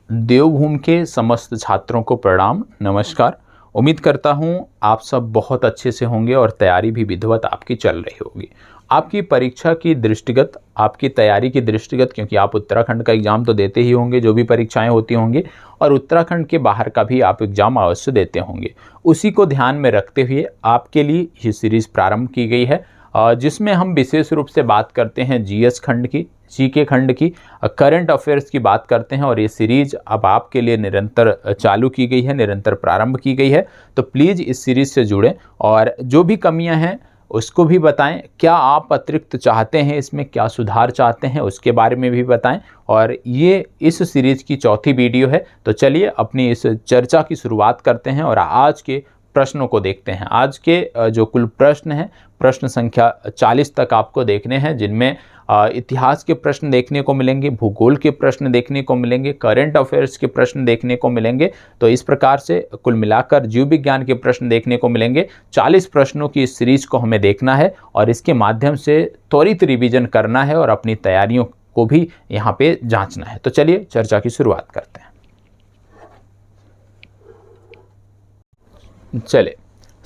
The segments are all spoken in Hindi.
देवभूमि के समस्त छात्रों को प्रणाम, नमस्कार। उम्मीद करता हूँ आप सब बहुत अच्छे से होंगे और तैयारी भी विधिवत आपकी चल रही होगी। आपकी परीक्षा की दृष्टिगत, आपकी तैयारी की दृष्टिगत, क्योंकि आप उत्तराखंड का एग्ज़ाम तो देते ही होंगे, जो भी परीक्षाएं होती होंगी, और उत्तराखंड के बाहर का भी आप एग्ज़ाम अवश्य देते होंगे। उसी को ध्यान में रखते हुए आपके लिए ये सीरीज़ प्रारंभ की गई है, जिसमें हम विशेष रूप से बात करते हैं जीएस खंड की, जीके खंड की, करंट अफेयर्स की बात करते हैं। और ये सीरीज अब आपके लिए निरंतर चालू की गई है, निरंतर प्रारंभ की गई है। तो प्लीज़ इस सीरीज से जुड़ें और जो भी कमियां हैं उसको भी बताएं। क्या आप अतिरिक्त चाहते हैं, इसमें क्या सुधार चाहते हैं, उसके बारे में भी बताएं। और ये इस सीरीज की चौथी वीडियो है। तो चलिए अपनी इस चर्चा की शुरुआत करते हैं और आज के प्रश्नों को देखते हैं। आज के जो कुल प्रश्न हैं, प्रश्न संख्या 40 तक आपको देखने हैं, जिनमें इतिहास के प्रश्न देखने को मिलेंगे, भूगोल के प्रश्न देखने को मिलेंगे, करंट अफेयर्स के प्रश्न देखने को मिलेंगे। तो इस प्रकार से कुल मिलाकर जीव विज्ञान के प्रश्न देखने को मिलेंगे। 40 प्रश्नों की इस सीरीज को हमें देखना है और इसके माध्यम से त्वरित रिवीजन करना है और अपनी तैयारियों को भी यहाँ पे जांचना है। तो चलिए चर्चा की शुरुआत करते हैं। चले,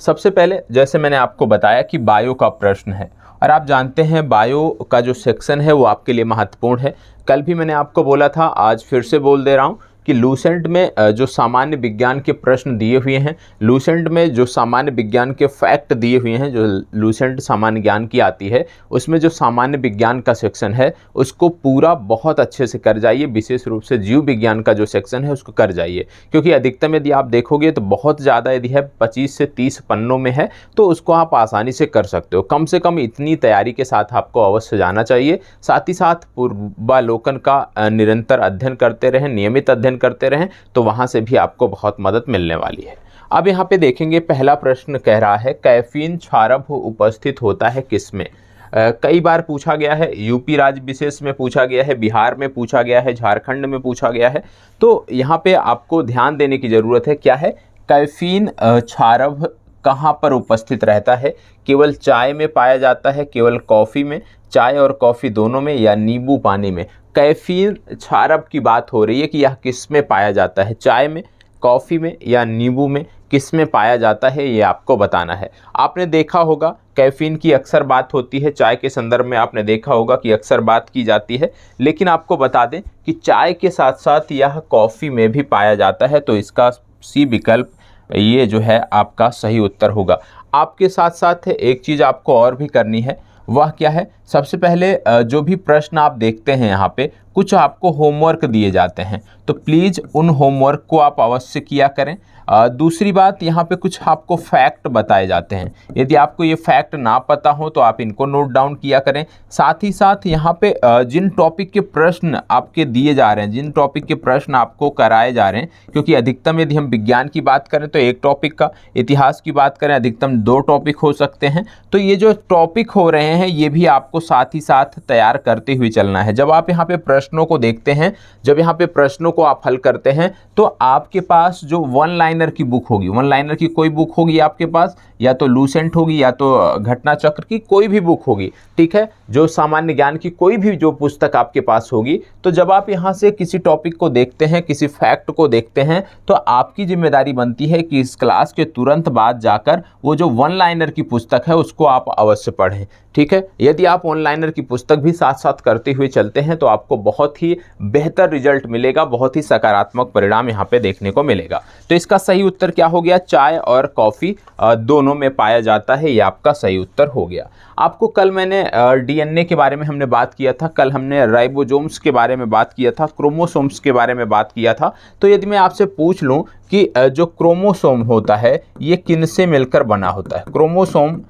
सबसे पहले जैसे मैंने आपको बताया कि बायो का प्रश्न है, और आप जानते हैं बायो का जो सेक्शन है वो आपके लिए महत्वपूर्ण है। कल भी मैंने आपको बोला था, आज फिर से बोल दे रहा हूँ कि लूसेंट में जो सामान्य विज्ञान के प्रश्न दिए हुए हैं, लूसेंट में जो सामान्य विज्ञान के फैक्ट दिए हुए हैं, जो लूसेंट सामान्य ज्ञान की आती है, उसमें जो सामान्य विज्ञान का सेक्शन है उसको पूरा बहुत अच्छे से कर जाइए। विशेष रूप से जीव विज्ञान का जो सेक्शन है उसको कर जाइए, क्योंकि अधिकतम यदि आप देखोगे तो बहुत ज़्यादा यदि है 25 से 30 पन्नों में है, तो उसको आप आसानी से कर सकते हो। कम से कम इतनी तैयारी के साथ आपको अवश्य जाना चाहिए। साथ ही साथ पूर्वालोकन का निरंतर अध्ययन करते रहें, नियमित अध्ययन करते रहें, तो वहां से भी आपको बहुत मदद मिलने वाली है। अब यहाँ पे देखेंगे, पहला प्रश्न कह रहा है कैफीन क्षारभ उपस्थित होता है किसमें। कई बार पूछा गया है, यूपी राज्य विशेष में पूछा गया है, बिहार में पूछा गया है, झारखंड में पूछा गया है। तो यहाँ पे आपको ध्यान देने की जरूरत है। क्या है, कैफीन क्षारभ कहाँ पर उपस्थित रहता है? केवल चाय में पाया जाता है, केवल कॉफ़ी में, चाय और कॉफ़ी दोनों में, या नींबू पानी में? कैफीन क्षारभ की बात हो रही है कि यह किस में पाया जाता है, चाय में, कॉफ़ी में या नींबू में, किस में पाया जाता है, ये आपको बताना है। आपने देखा होगा कैफीन की अक्सर बात होती है, चाय के संदर्भ में आपने देखा होगा कि अक्सर बात की जाती है, लेकिन आपको बता दें कि चाय के साथ साथ यह कॉफ़ी में भी पाया जाता है। तो इसका सी विकल्प ये जो है आपका सही उत्तर होगा। आपके साथ साथ एक चीज़ आपको और भी करनी है, वह क्या है? सबसे पहले जो भी प्रश्न आप देखते हैं यहाँ पे, कुछ आपको होमवर्क दिए जाते हैं, तो प्लीज़ उन होमवर्क को आप अवश्य किया करें। दूसरी बात, यहाँ पे कुछ आपको फैक्ट बताए जाते हैं। यदि आपको ये फैक्ट ना पता हो तो आप इनको नोट डाउन किया करें। साथ ही साथ यहाँ पे जिन टॉपिक के प्रश्न आपके दिए जा रहे हैं, जिन टॉपिक के प्रश्न आपको कराए जा रहे हैं, क्योंकि अधिकतम यदि हम विज्ञान की बात करें तो एक टॉपिक का, इतिहास की बात करें अधिकतम 2 टॉपिक हो सकते हैं। तो ये जो टॉपिक हो रहे हैं ये भी आपको साथ ही साथ तैयार करते हुए चलना है। जब आप यहाँ पे प्रश्नों को देखते हैं, जब यहाँ पे प्रश्नों को आप हल करते हैं, तो आपके पास जो वन लाइनर की बुक होगी, वन लाइनर की कोई बुक होगी आपके पास, या तो लूसेंट होगी या तो घटना चक्र की कोई भी बुक होगी, ठीक है, जो सामान्य ज्ञान की कोई भी जो पुस्तक आपके पास होगी। तो जब आप यहाँ से किसी टॉपिक को देखते हैं, किसी फैक्ट को देखते हैं, तो आपकी जिम्मेदारी बनती है कि इस क्लास के तुरंत बाद जाकर वो जो वन लाइनर की पुस्तक है उसको आप अवश्य पढ़ें, ठीक है। यदि आप वन लाइनर की पुस्तक भी साथ साथ करते हुए चलते हैं तो आपको बहुत ही बेहतर रिजल्ट मिलेगा, बहुत ही सकारात्मक परिणाम यहाँ पे देखने को मिलेगा। तो इसका सही उत्तर क्या हो गया? चाय और कॉफ़ी दोनों में पाया जाता है, ये आपका सही उत्तर हो गया। आपको कल मैंने डीएनए के बारे में हमने बात किया था, कल हमने राइबोसोम्स के बारे में बात किया था, क्रोमोसोम्स के बारे में बात किया था। तो यदि मैं आपसे पूछ लूँ कि जो क्रोमोसोम होता है ये किन से मिलकर बना होता है, क्रोमोसोम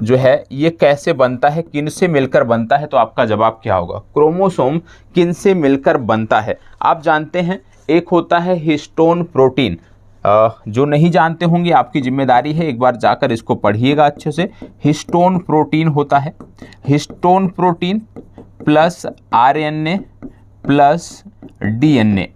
जो है ये कैसे बनता है, किन से मिलकर बनता है, तो आपका जवाब क्या होगा? क्रोमोसोम किन से मिलकर बनता है? आप जानते हैं एक होता है हिस्टोन प्रोटीन। जो नहीं जानते होंगे आपकी जिम्मेदारी है, एक बार जाकर इसको पढ़िएगा अच्छे से। हिस्टोन प्रोटीन होता है, histone protein plus RNA plus DNA,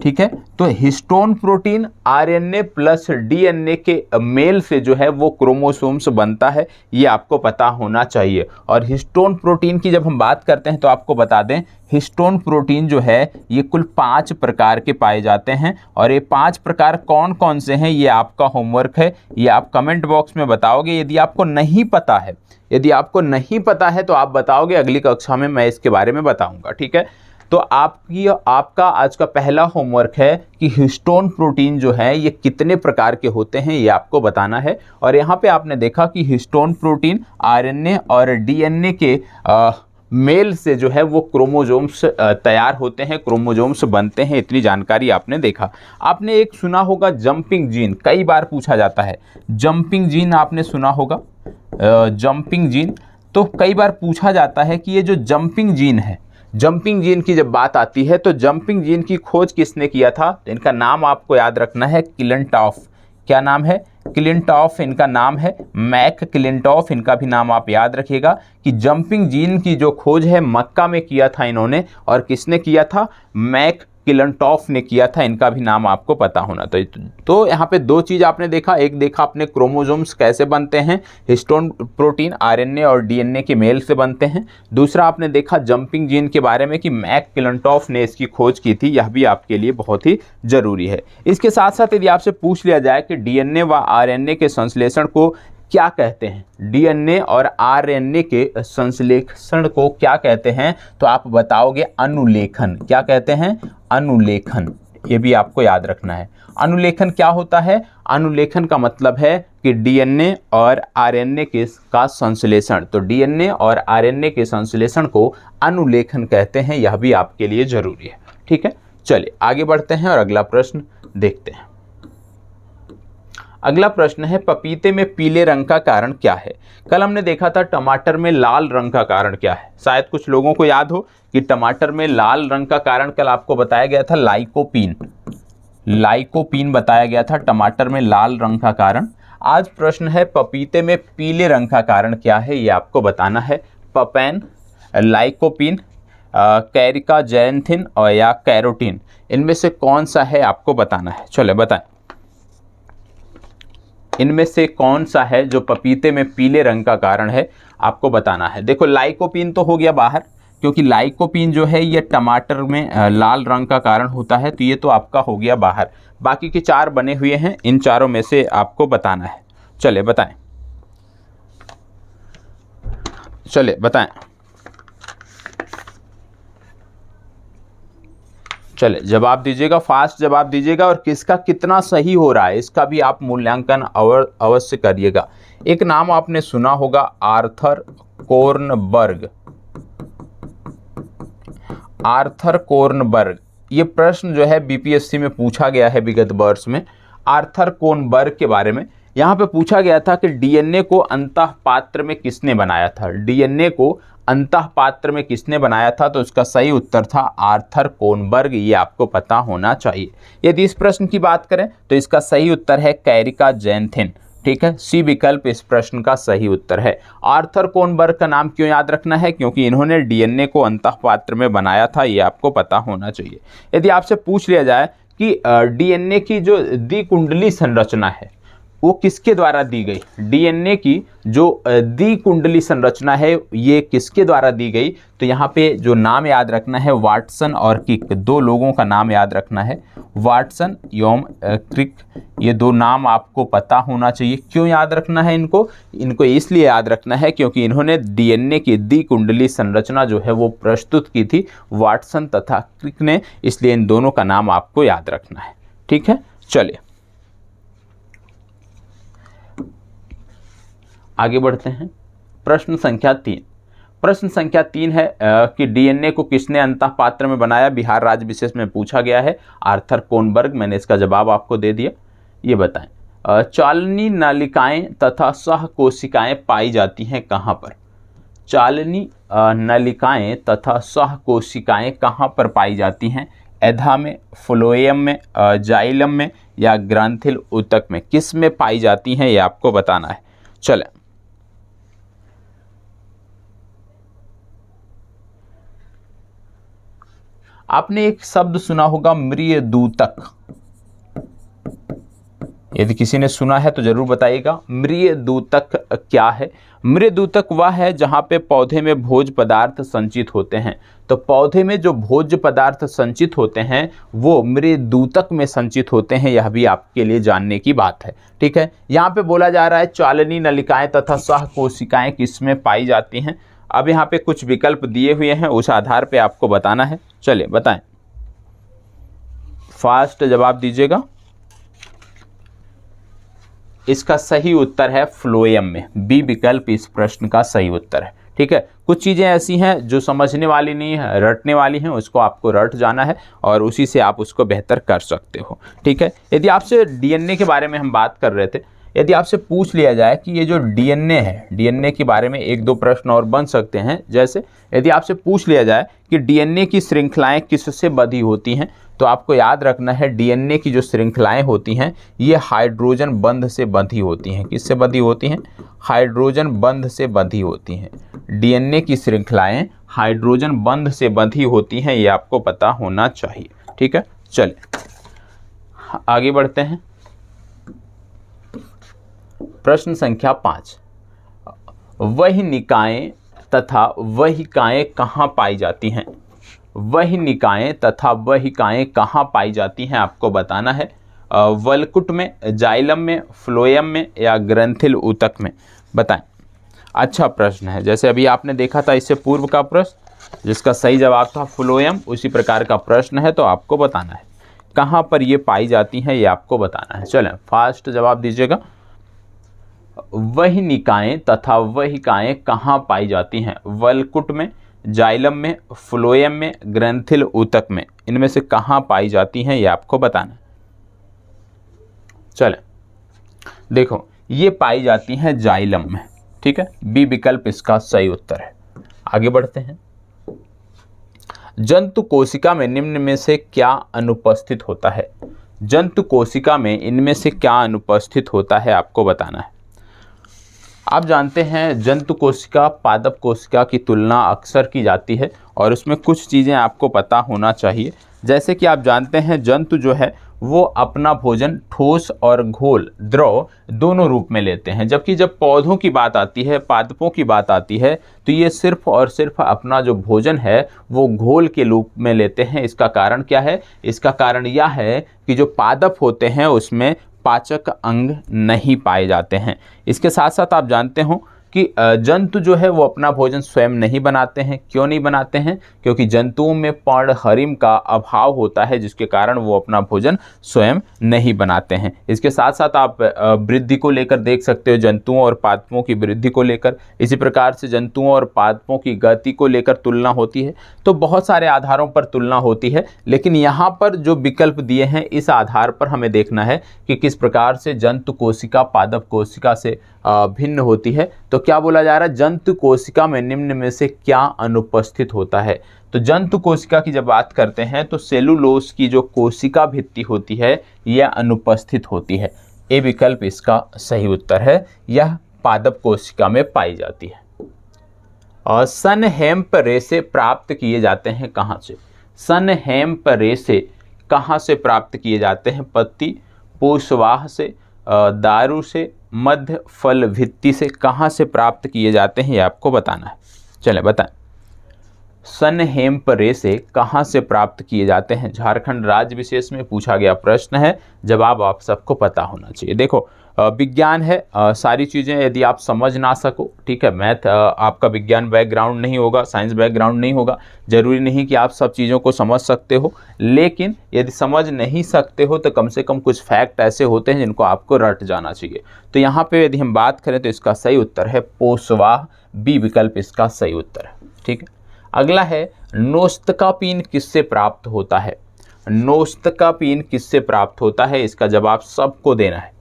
ठीक है। तो histone protein RNA plus DNA के मेल से जो है वो क्रोमोसोम्स बनता है, ये आपको पता होना चाहिए। और हिस्टोन प्रोटीन की जब हम बात करते हैं तो आपको बता दें, हिस्टोन प्रोटीन जो है ये कुल 5 प्रकार के पाए जाते हैं, और ये 5 प्रकार कौन कौन से हैं ये आपका होमवर्क है, ये आप कमेंट बॉक्स में बताओगे। यदि आपको नहीं पता है, यदि आपको नहीं पता है तो आप बताओगे, अगली कक्षा में मैं इसके बारे में बताऊंगा, ठीक है। तो आपका आज का पहला होमवर्क है कि हिस्टोन प्रोटीन जो है ये कितने प्रकार के होते हैं ये आपको बताना है। और यहाँ पे आपने देखा कि हिस्टोन प्रोटीन आरएनए और डीएनए के मेल से जो है वो क्रोमोसोम्स तैयार होते हैं, क्रोमोसोम्स बनते हैं, इतनी जानकारी आपने देखा। आपने एक सुना होगा जंपिंग जीन, कई बार पूछा जाता है जंपिंग जीन, आपने सुना होगा जंपिंग जीन। तो कई बार पूछा जाता है कि ये जो जंपिंग जीन है, जंपिंग जीन की जब बात आती है तो जंपिंग जीन की खोज किसने किया था, तो इनका नाम आपको याद रखना है क्लिंटॉफ। क्या नाम है? क्लिंटॉफ इनका नाम है, मैक क्लिंटॉफ इनका भी नाम आप याद रखिएगा। कि जंपिंग जीन की जो खोज है मक्का में किया था इन्होंने, और किसने किया था? मैक क्लिंटॉफ ने किया था, इनका भी नाम आपको पता होना। तो यहाँ पे 2 चीज़ आपने देखा, एक देखा आपने क्रोमोसोम्स कैसे बनते हैं, हिस्टोन प्रोटीन आरएनए और डीएनए के मेल से बनते हैं। दूसरा आपने देखा जंपिंग जीन के बारे में कि मैक क्लिंटॉफ ने इसकी खोज की थी, यह भी आपके लिए बहुत ही जरूरी है। इसके साथ साथ यदि आपसे पूछ लिया जाए कि डीएनए व आरएनए के संश्लेषण को क्या कहते हैं, डीएनए और आरएनए के संश्लेषण को क्या कहते हैं, तो आप बताओगे अनुलेखन। क्या कहते हैं? अनुलेखन। ये भी आपको याद रखना है। अनुलेखन क्या होता है? अनुलेखन का मतलब है कि डीएनए और आरएनए का संश्लेषण। तो डीएनए और आरएनए के संश्लेषण को अनुलेखन कहते हैं, यह भी आपके लिए जरूरी है, ठीक है। चलिए आगे बढ़ते हैं और अगला प्रश्न देखते हैं। अगला प्रश्न है पपीते में पीले रंग का कारण क्या है? कल हमने देखा था टमाटर में लाल रंग का कारण क्या है। शायद कुछ लोगों को याद हो कि टमाटर में लाल रंग का कारण कल आपको बताया गया था लाइकोपीन। लाइकोपीन बताया गया था टमाटर में लाल रंग का कारण। आज प्रश्न है पपीते में पीले रंग का कारण क्या है, ये आपको बताना है। पपैन, लाइकोपीन, कैरिका जैंथिन और या कैरोटीन, इनमें से कौन सा है आपको बताना है। चलो बताएं, इनमें से कौन सा है जो पपीते में पीले रंग का कारण है, आपको बताना है। देखो लाइकोपीन तो हो गया बाहर, क्योंकि लाइकोपीन जो है ये टमाटर में लाल रंग का कारण होता है, तो ये तो आपका हो गया बाहर। बाकी के 4 बने हुए हैं, इन चारों में से आपको बताना है। चले बताएं, चले बताएं, चले जवाब दीजिएगा, फास्ट जवाब दीजिएगा, और किसका कितना सही हो रहा है इसका भी आप मूल्यांकन अवश्य करिएगा। एक नाम आपने सुना होगा आर्थर कोर्नबर्ग। आर्थर कोर्नबर्ग, ये प्रश्न जो है बीपीएससी में पूछा गया है विगत वर्ष में। आर्थर कोर्नबर्ग के बारे में यहाँ पे पूछा गया था कि डीएनए को अंतः पात्र में किसने बनाया था, डीएनए को अंतः पात्र में किसने बनाया था, तो इसका सही उत्तर था आर्थर कोर्नबर्ग। ये आपको पता होना चाहिए। यदि इस प्रश्न की बात करें तो इसका सही उत्तर है कैरिका जैंथिन, ठीक है। सी विकल्प इस प्रश्न का सही उत्तर है। आर्थर कोर्नबर्ग का नाम क्यों याद रखना है? क्योंकि इन्होंने डीएनए को अंतः पात्र में बनाया था, ये आपको पता होना चाहिए। यदि आपसे पूछ लिया जाए कि डीएनए की जो द्विकुंडली संरचना है वो किसके द्वारा दी गई, डीएनए की जो द्विकुंडली संरचना है ये किसके द्वारा दी गई, तो यहाँ पे जो नाम याद रखना है वाटसन और क्रिक, 2 लोगों का नाम याद रखना है, वाटसन एवं क्रिक। ये 2 नाम आपको पता होना चाहिए। क्यों याद रखना है इनको? इनको इसलिए याद रखना है क्योंकि इन्होंने डीएनए की द्विकुंडली संरचना जो है वो प्रस्तुत की थी, वाटसन तथा क्रिक ने, इसलिए इन दोनों का नाम आपको याद रखना है, ठीक है। चलिए आगे बढ़ते हैं। प्रश्न संख्या 3। प्रश्न संख्या 3 है कि डीएनए को किसने अंतः पात्र में बनाया, बिहार राज्य विशेष में पूछा गया है, आर्थर कोर्नबर्ग। मैंने इसका जवाब आपको दे दिया। ये बताएं चालनी नलिकाएं तथा सहकोशिकाएं पाई जाती हैं कहाँ पर? चालनी नलिकाएं तथा सहकोशिकाएं कहाँ पर पाई जाती हैं? एधा में, फ्लोएम में, जाइलम में या ग्रंथिल ऊतक में, किस में पाई जाती हैं ये आपको बताना है। चलें आपने एक शब्द सुना होगा मृदूतक। यदि किसी ने सुना है तो जरूर बताइएगा। मृदूतक क्या है? मृदूतक वह है जहाँ पे पौधे में भोज्य पदार्थ संचित होते हैं। तो पौधे में जो भोज्य पदार्थ संचित होते हैं वो मृदूतक में संचित होते हैं, यह भी आपके लिए जानने की बात है। ठीक है, यहाँ पे बोला जा रहा है चालनी नलिकाएं तथा सहकोशिकाएं किसमें पाई जाती हैं। अब यहाँ पे कुछ विकल्प दिए हुए हैं, उस आधार पे आपको बताना है। चलिए बताएं, फास्ट जवाब दीजिएगा। इसका सही उत्तर है फ्लोएम में। बी विकल्प इस प्रश्न का सही उत्तर है। ठीक है, कुछ चीज़ें ऐसी हैं जो समझने वाली नहीं है, रटने वाली हैं, उसको आपको रट जाना है और उसी से आप उसको बेहतर कर सकते हो। ठीक है, यदि आपसे डीएनए के बारे में हम बात कर रहे थे, यदि आपसे पूछ लिया जाए कि ये जो डीएनए है, डीएनए के बारे में एक दो प्रश्न और बन सकते हैं। जैसे यदि आपसे पूछ लिया जाए कि डीएनए की श्रृंखलाएं किससे बंधी होती हैं, तो आपको याद रखना है डीएनए की जो श्रृंखलाएं होती हैं ये हाइड्रोजन बंध से बंधी होती हैं। किससे बंधी होती हैं? हाइड्रोजन बंध से बंधी होती हैं। डीएनए की श्रृंखलाएं हाइड्रोजन बंध से बंधी होती हैं, ये आपको पता होना चाहिए। ठीक है, चलिए आगे बढ़ते हैं। प्रश्न संख्या 5, वही निकायें तथा वहिकाएं कहाँ पाई जाती हैं? वही निकायें तथा वहिकाएं कहाँ पाई जाती हैं आपको बताना है। वलकुट में, जाइलम में, फ्लोएम में या ग्रंथिल ऊतक में? बताएं। अच्छा प्रश्न है, जैसे अभी आपने देखा था इससे पूर्व का प्रश्न जिसका सही जवाब था फ्लोएम, उसी प्रकार का प्रश्न है। तो आपको बताना है कहाँ पर ये पाई जाती हैं, ये आपको बताना है। चलें फास्ट जवाब दीजिएगा। वही निकायें तथा वहिकाएं कहाँ पाई जाती हैं? वलकुट में, जाइलम में, फ्लोएम में, ग्रंथिल ऊतक में? इनमें से कहाँ पाई जाती हैं ये आपको बताना है। चलें देखो, ये पाई जाती हैं जाइलम में। ठीक है, बी विकल्प इसका सही उत्तर है। आगे बढ़ते हैं। जंतु कोशिका में निम्न में से क्या अनुपस्थित होता है? जंतु कोशिका में इनमें से क्या अनुपस्थित होता है आपको बताना है। आप जानते हैं जंतु कोशिका पादप कोशिका की तुलना अक्सर की जाती है और उसमें कुछ चीज़ें आपको पता होना चाहिए। जैसे कि आप जानते हैं जंतु जो है वो अपना भोजन ठोस और घोल द्रव दोनों रूप में लेते हैं, जबकि जब पौधों की बात आती है, पादपों की बात आती है, तो ये सिर्फ और सिर्फ अपना जो भोजन है वो घोल के रूप में लेते हैं। इसका कारण क्या है? इसका कारण यह है कि जो पादप होते हैं उसमें पाचक अंग नहीं पाए जाते हैं। इसके साथ साथ आप जानते हो कि जंतु जो है वो अपना भोजन स्वयं नहीं बनाते हैं। क्यों नहीं बनाते हैं? क्योंकि जंतुओं में पर्णहरिम का अभाव होता है, जिसके कारण वो अपना भोजन स्वयं नहीं बनाते हैं। इसके साथ साथ आप वृद्धि को लेकर देख सकते हो, जंतुओं और पादपों की वृद्धि को लेकर। इसी प्रकार से जंतुओं और पादपों की गति को लेकर तुलना होती है। तो बहुत सारे आधारों पर तुलना होती है, लेकिन यहाँ पर जो विकल्प दिए हैं इस आधार पर हमें देखना है कि किस प्रकार से जंतु कोशिका पादप कोशिका से भिन्न होती है। तो क्या बोला जा रहा है? जंतु कोशिका में निम्न में से क्या अनुपस्थित होता है? तो जंतु कोशिका की जब बात करते हैं तो सेलुलोज की जो कोशिका भित्ति होती है यह अनुपस्थित होती है। ए विकल्प इसका सही उत्तर है, यह पादप कोशिका में पाई जाती है। और सन हेम्प रेशे प्राप्त किए जाते हैं कहाँ से? सन हेम्प रेशे कहाँ से प्राप्त किए जाते हैं? पत्ती, पुष्पवाह से, दारू से, मध्य फल भित्ति से? कहाँ से प्राप्त किए जाते हैं ये आपको बताना है। चलें बताएं। सन हेम्प रेशे कहाँ से प्राप्त किए जाते हैं? झारखंड राज्य विशेष में पूछा गया प्रश्न है, जवाब आप सबको पता होना चाहिए। देखो विज्ञान है, सारी चीज़ें यदि आप समझ ना सको, ठीक है, मैथ आपका विज्ञान बैकग्राउंड नहीं होगा, साइंस बैकग्राउंड नहीं होगा, जरूरी नहीं कि आप सब चीज़ों को समझ सकते हो, लेकिन यदि समझ नहीं सकते हो तो कम से कम कुछ फैक्ट ऐसे होते हैं जिनको आपको रट जाना चाहिए। तो यहाँ पे यदि हम बात करें तो इसका सही उत्तर है पोषवाह, बी विकल्प इसका सही उत्तर है। ठीक है, अगला है नोस्तकापीन किससे प्राप्त होता है? नोस्तकापीन किससे प्राप्त होता है? इसका जवाब सबको देना है।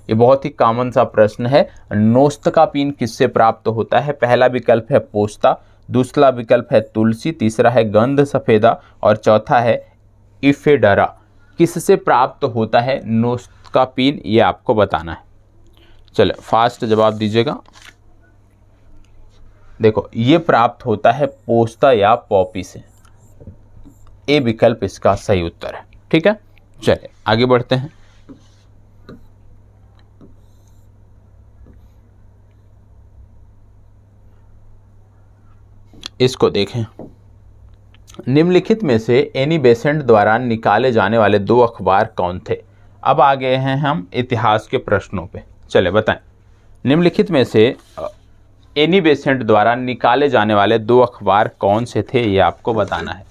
ये बहुत ही कॉमन सा प्रश्न है। नोस्तकापीन किससे प्राप्त होता है? पहला विकल्प है पोस्ता, दूसरा विकल्प है तुलसी, तीसरा है गंध सफेदा और चौथा है इफेडरा। किससे प्राप्त होता है नोस्तकापीन, ये आपको बताना है। चलो फास्ट जवाब दीजिएगा। देखो ये प्राप्त होता है पोस्ता या पॉपी से। ए विकल्प इसका सही उत्तर है। ठीक है, चलिए आगे बढ़ते हैं। इसको देखें। निम्नलिखित में से एनी बेसेंट द्वारा निकाले जाने वाले 2 अखबार कौन थे? अब आ गए हैं हम इतिहास के प्रश्नों पे। चले बताएं, निम्नलिखित में से एनी बेसेंट द्वारा निकाले जाने वाले 2 अखबार कौन से थे, ये आपको बताना है।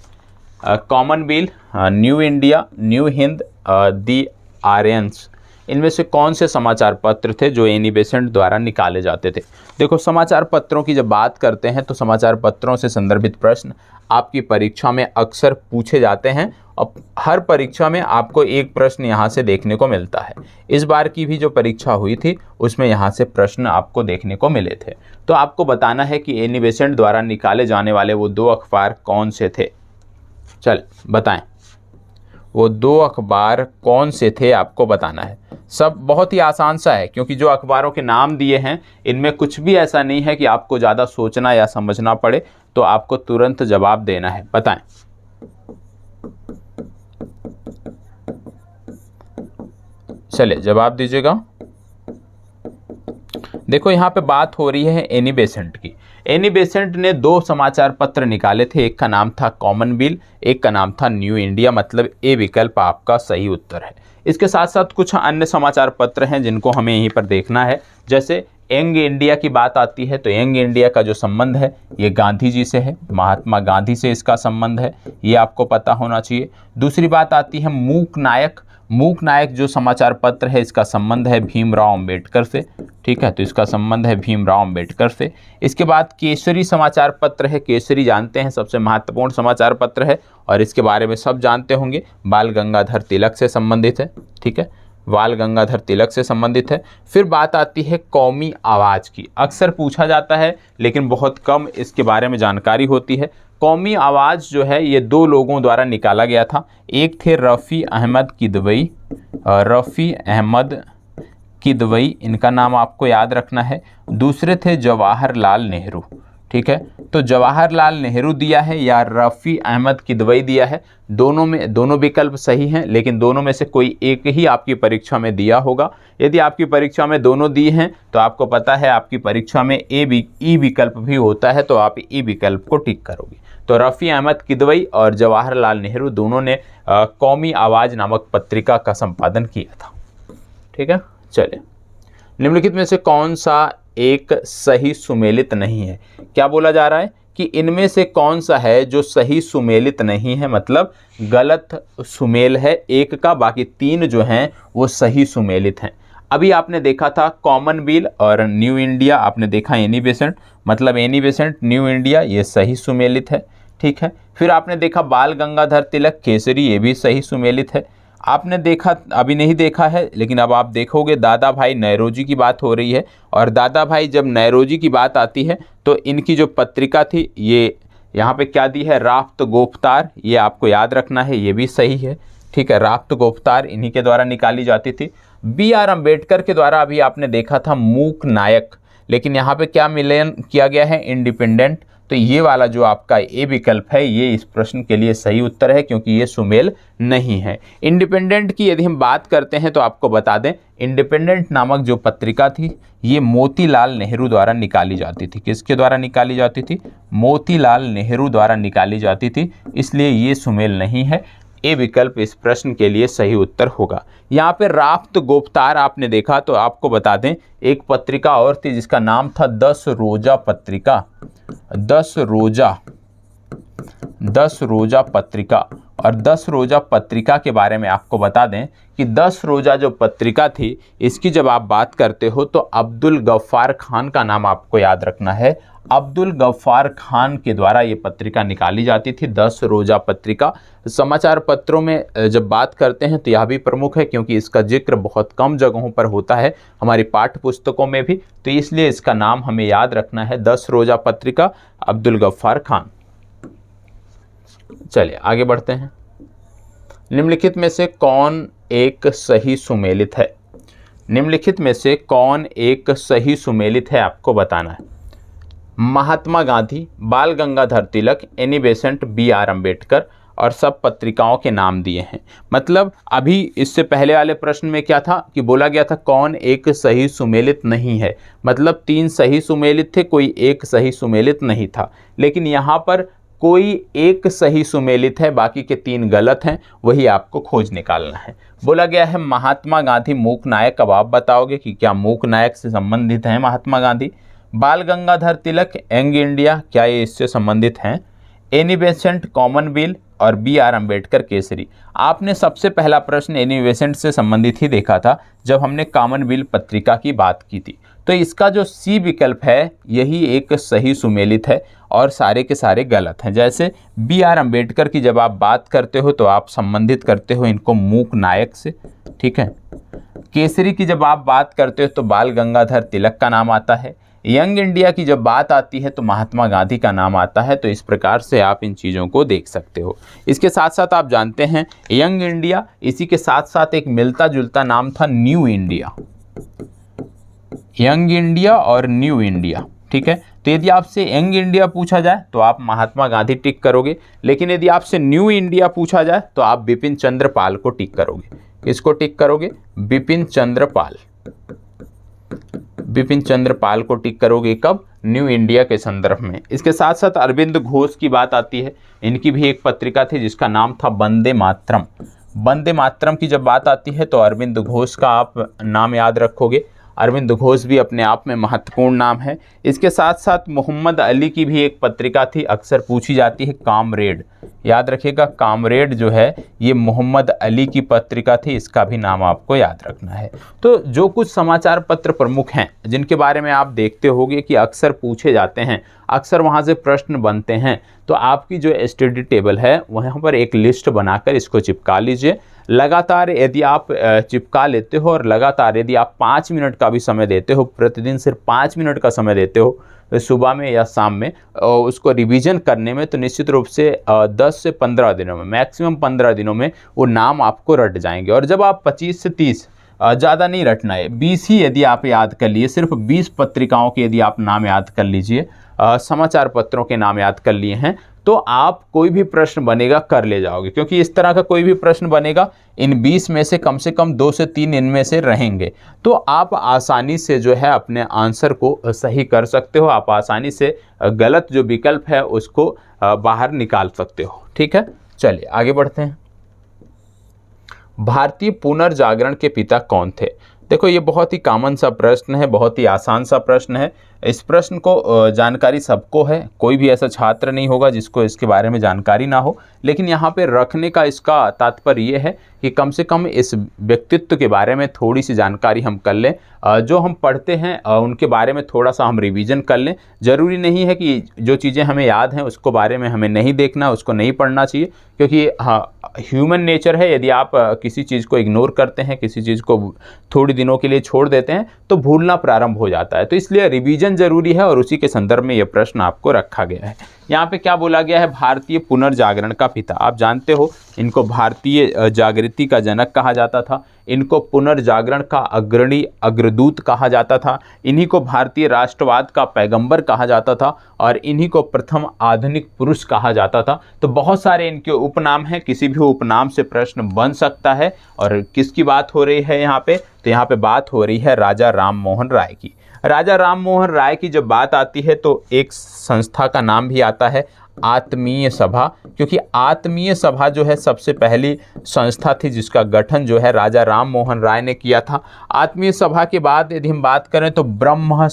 Commonwealth, New India, New Hind, The Aryans, इनमें से कौन से समाचार पत्र थे जो एनी बेसेंट द्वारा निकाले जाते थे? देखो, समाचार पत्रों की जब बात करते हैं तो समाचार पत्रों से संदर्भित प्रश्न आपकी परीक्षा में अक्सर पूछे जाते हैं और हर परीक्षा में आपको एक प्रश्न यहाँ से देखने को मिलता है। इस बार की भी जो परीक्षा हुई थी उसमें यहाँ से प्रश्न आपको देखने को मिले थे। तो आपको बताना है कि एनी बेसेंट द्वारा निकाले जाने वाले वो 2 अखबार कौन से थे। चल बताएं, वो 2 अखबार कौन से थे, आपको बताना है। सब बहुत ही आसान सा है, क्योंकि जो अखबारों के नाम दिए हैं इनमें कुछ भी ऐसा नहीं है कि आपको ज़्यादा सोचना या समझना पड़े, तो आपको तुरंत जवाब देना है। बताएं। चलिए जवाब दीजिएगा। देखो, यहाँ पे बात हो रही है एनी बेसेंट की। एनी बेसेंट ने 2 समाचार पत्र निकाले थे, एक का नाम था कॉमनवेल्थ, एक का नाम था न्यू इंडिया, मतलब ए विकल्प आपका सही उत्तर है। इसके साथ साथ कुछ अन्य समाचार पत्र हैं जिनको हमें यहीं पर देखना है। जैसे यंग इंडिया की बात आती है तो यंग इंडिया का जो संबंध है ये गांधी जी से है, महात्मा गांधी से इसका संबंध है, ये आपको पता होना चाहिए। दूसरी बात आती है मूक नायक। मूक नायक जो समाचार पत्र है इसका संबंध है भीमराव अंबेडकर से, ठीक है, तो इसका संबंध है भीमराव अंबेडकर से। इसके बाद केसरी समाचार पत्र है। केसरी जानते हैं सबसे महत्वपूर्ण समाचार पत्र है और इसके बारे में सब जानते होंगे, बाल गंगाधर तिलक से संबंधित है, ठीक है, बाल गंगाधर तिलक से संबंधित है। फिर बात आती है कौमी आवाज़ की। अक्सर पूछा जाता है लेकिन बहुत कम इसके बारे में जानकारी होती है। कौमी आवाज़ जो है ये 2 लोगों द्वारा निकाला गया था। एक थे रफ़ी अहमद किदवई, रफ़ी अहमद किदवई, इनका नाम आपको याद रखना है। दूसरे थे जवाहरलाल नेहरू, ठीक है, तो जवाहरलाल नेहरू दिया है या रफ़ी अहमद किदवई दिया है, दोनों विकल्प सही हैं, लेकिन दोनों में से कोई एक ही आपकी परीक्षा में दिया होगा। यदि आपकी परीक्षा में दोनों दिए हैं तो आपको पता है आपकी परीक्षा में ई विकल्प भी होता है, तो आप ई विकल्प को टिक करोगे। तो रफ़ी अहमद किदवई और जवाहरलाल नेहरू दोनों ने कौमी आवाज़ नामक पत्रिका का संपादन किया था, ठीक है। चलिए, निम्नलिखित में से कौन सा एक सही सुमेलित नहीं है? क्या बोला जा रहा है कि इनमें से कौन सा है जो सही सुमेलित नहीं है, मतलब गलत सुमेल है एक का, बाकी 3 जो हैं वो सही सुमेलित हैं। अभी आपने देखा था कॉमनवेल्थ और न्यू इंडिया, आपने देखा एनी बेसेंट, मतलब एनी बेसेंट, न्यू इंडिया, ये सही सुमेलित है, ठीक है। फिर आपने देखा बाल गंगाधर तिलक केसरी, ये भी सही सुमेलित है। आपने देखा, अभी नहीं देखा है लेकिन अब आप देखोगे, दादा भाई नौरोजी की बात हो रही है, और दादा भाई जब नौरोजी की बात आती है तो इनकी जो पत्रिका थी ये यहाँ पे क्या दी है, राफ्त गोफ्तार, ये आपको याद रखना है, ये भी सही है, ठीक है। राफ्त गोफ्तार इन्हीं के द्वारा निकाली जाती थी। BR अम्बेडकर के द्वारा अभी आपने देखा था मूक नायक, लेकिन यहाँ पे क्या मिलन किया गया है, इंडिपेंडेंट, तो ये वाला जो आपका ए विकल्प है ये इस प्रश्न के लिए सही उत्तर है, क्योंकि ये सुमेल नहीं है। इंडिपेंडेंट की यदि हम बात करते हैं तो आपको बता दें, इंडिपेंडेंट नामक जो पत्रिका थी ये मोतीलाल नेहरू द्वारा निकाली जाती थी। किसके द्वारा निकाली जाती थी? मोतीलाल नेहरू द्वारा निकाली जाती थी, इसलिए ये सुमेल नहीं है। ए विकल्प इस प्रश्न के लिए सही उत्तर होगा। यहाँ पे राफ्त गोफ्तार आपने देखा, तो आपको बता दें एक पत्रिका और थी जिसका नाम था 10 रोजा पत्रिका, 10 रोजा पत्रिका। और 10 रोजा पत्रिका के बारे में आपको बता दें कि 10 रोजा जो पत्रिका थी इसकी जब आप बात करते हो तो अब्दुल गफ्फार खान का नाम आपको याद रखना है। अब्दुल गफ्फार खान के द्वारा ये पत्रिका निकाली जाती थी, 10 रोजा पत्रिका। समाचार पत्रों में जब बात करते हैं तो यह भी प्रमुख है, क्योंकि इसका जिक्र बहुत कम जगहों पर होता है हमारी पाठ्य पुस्तकों में भी, तो इसलिए इसका नाम हमें याद रखना है, 10 रोजा पत्रिका, अब्दुल गफ्फार खान। चलिए आगे बढ़ते हैं। निम्नलिखित में से कौन एक सही सुमेलित है? निम्नलिखित में से कौन एक सही सुमेलित है आपको बताना है। महात्मा गांधी, बाल Gangadhar Tilak, Annie Besant, BR Ambedkar. और सब पत्रिकाओं के नाम दिए हैं। मतलब अभी इससे पहले वाले प्रश्न में क्या था कि बोला गया था कौन एक सही सुमेलित नहीं है, मतलब 3 सही सुमेलित थे, कोई एक सही सुमेलित नहीं था। लेकिन यहाँ पर कोई एक सही सुमेलित है, बाकी के 3 गलत हैं, वही आपको खोज निकालना है। बोला गया है महात्मा गांधी मूक नायक, अब आप बताओगे कि क्या मूक नायक से संबंधित हैं महात्मा गांधी। बाल गंगाधर तिलक, यंग इंडिया, क्या ये इससे संबंधित हैं। एनी बेसेंट, कॉमनवेल्थ और B.R. अम्बेडकर केसरी। आपने सबसे पहला प्रश्न एनी बेसेंट से संबंधित ही देखा था जब हमने कॉमनवेल्थ पत्रिका की बात की थी। तो इसका जो सी विकल्प है यही एक सही सुमेलित है और सारे के सारे गलत हैं। जैसे B.R. अम्बेडकर की जब आप बात करते हो तो आप संबंधित करते हो इनको मूक नायक से, ठीक है। केसरी की जब आप बात करते हो तो बाल गंगाधर तिलक का नाम आता है। यंग इंडिया की जब बात आती है तो महात्मा गांधी का नाम आता है। तो इस प्रकार से आप इन चीज़ों को देख सकते हो। इसके साथ साथ आप जानते हैं यंग इंडिया, इसी के साथ साथ एक मिलता जुलता नाम था न्यू इंडिया। यंग इंडिया और न्यू इंडिया, ठीक है। तो यदि आपसे यंग इंडिया पूछा जाए तो आप महात्मा गांधी टिक करोगे, लेकिन यदि आपसे न्यू इंडिया पूछा जाए तो आप बिपिन चंद्र पाल को टिक करोगे। इसको टिक करोगे, बिपिन चंद्र पाल, बिपिन चंद्र पाल को टिक करोगे कब, न्यू इंडिया के संदर्भ में। इसके साथ साथ अरविंद घोष की बात आती है, इनकी भी एक पत्रिका थी जिसका नाम था वंदे मातरम। वंदे मातरम की जब बात आती है तो अरविंद घोष का आप नाम याद रखोगे। अरविंद घोष भी अपने आप में महत्वपूर्ण नाम है। इसके साथ साथ मोहम्मद अली की भी एक पत्रिका थी, अक्सर पूछी जाती है, कामरेड। याद रखिएगा, कामरेड जो है ये मोहम्मद अली की पत्रिका थी, इसका भी नाम आपको याद रखना है। तो जो कुछ समाचार पत्र प्रमुख हैं जिनके बारे में आप देखते होंगे कि अक्सर पूछे जाते हैं, अक्सर वहाँ से प्रश्न बनते हैं, तो आपकी जो स्टडी टेबल है वहाँ पर एक लिस्ट बनाकर इसको चिपका लीजिए। लगातार यदि आप चिपका लेते हो और लगातार यदि आप 5 मिनट का भी समय देते हो, प्रतिदिन सिर्फ 5 मिनट का समय देते हो सुबह में या शाम में उसको रिवीजन करने में, तो निश्चित रूप से 10 से 15 दिनों में, मैक्सिमम 15 दिनों में वो नाम आपको रट जाएंगे। और जब आप 25 से 30, ज़्यादा नहीं रटना है, 20 ही यदि आप याद कर लिए, सिर्फ 20 पत्रिकाओं के यदि आप नाम याद कर लीजिए, समाचार पत्रों के नाम याद कर लिए हैं, तो आप कोई भी प्रश्न बनेगा कर ले जाओगे। क्योंकि इस तरह का कोई भी प्रश्न बनेगा, इन 20 में से कम 2 से 3 इनमें से रहेंगे, तो आप आसानी से जो है अपने आंसर को सही कर सकते हो। आप आसानी से गलत जो विकल्प है उसको बाहर निकाल सकते हो, ठीक है। चलिए आगे बढ़ते हैं। भारतीय पुनर्जागरण के पिता कौन थे? देखो ये बहुत ही कॉमन सा प्रश्न है, बहुत ही आसान सा प्रश्न है। इस प्रश्न को जानकारी सबको है, कोई भी ऐसा छात्र नहीं होगा जिसको इसके बारे में जानकारी ना हो। लेकिन यहाँ पे रखने का इसका तात्पर्य ये है कि कम से कम इस व्यक्तित्व के बारे में थोड़ी सी जानकारी हम कर लें, जो हम पढ़ते हैं उनके बारे में थोड़ा सा हम रिवीजन कर लें। ज़रूरी नहीं है कि जो चीज़ें हमें याद हैं उसको बारे में हमें नहीं देखना, उसको नहीं पढ़ना चाहिए, क्योंकि हाँ ह्यूमन नेचर है, यदि आप किसी चीज़ को इग्नोर करते हैं, किसी चीज़ को थोड़ी दिनों के लिए छोड़ देते हैं तो भूलना प्रारंभ हो जाता है। तो इसलिए रिवीजन ज़रूरी है और उसी के संदर्भ में यह प्रश्न आपको रखा गया है। यहाँ पे क्या बोला गया है? भारतीय पुनर्जागरण का पिता। आप जानते हो इनको भारतीय जागृति का जनक कहा जाता था, इनको पुनर्जागरण का अग्रणी अग्रदूत कहा जाता था, इन्हीं को भारतीय राष्ट्रवाद का पैगंबर कहा जाता था और इन्हीं को प्रथम आधुनिक पुरुष कहा जाता था। तो बहुत सारे इनके उपनाम हैं, किसी भी उपनाम से प्रश्न बन सकता है। और किसकी बात हो रही है यहाँ पे? तो यहाँ पे बात हो रही है राजा राम मोहन राय की। राजा राम मोहन राय की जब बात आती है तो एक संस्था का नाम भी आता है आत्मीय सभा, क्योंकि आत्मीय सभा जो है सबसे पहली संस्था थी जिसका गठन जो है राजा राम मोहन राय ने किया था। आत्मीय सभा के बाद यदि हम बात करें तो ब्रह्म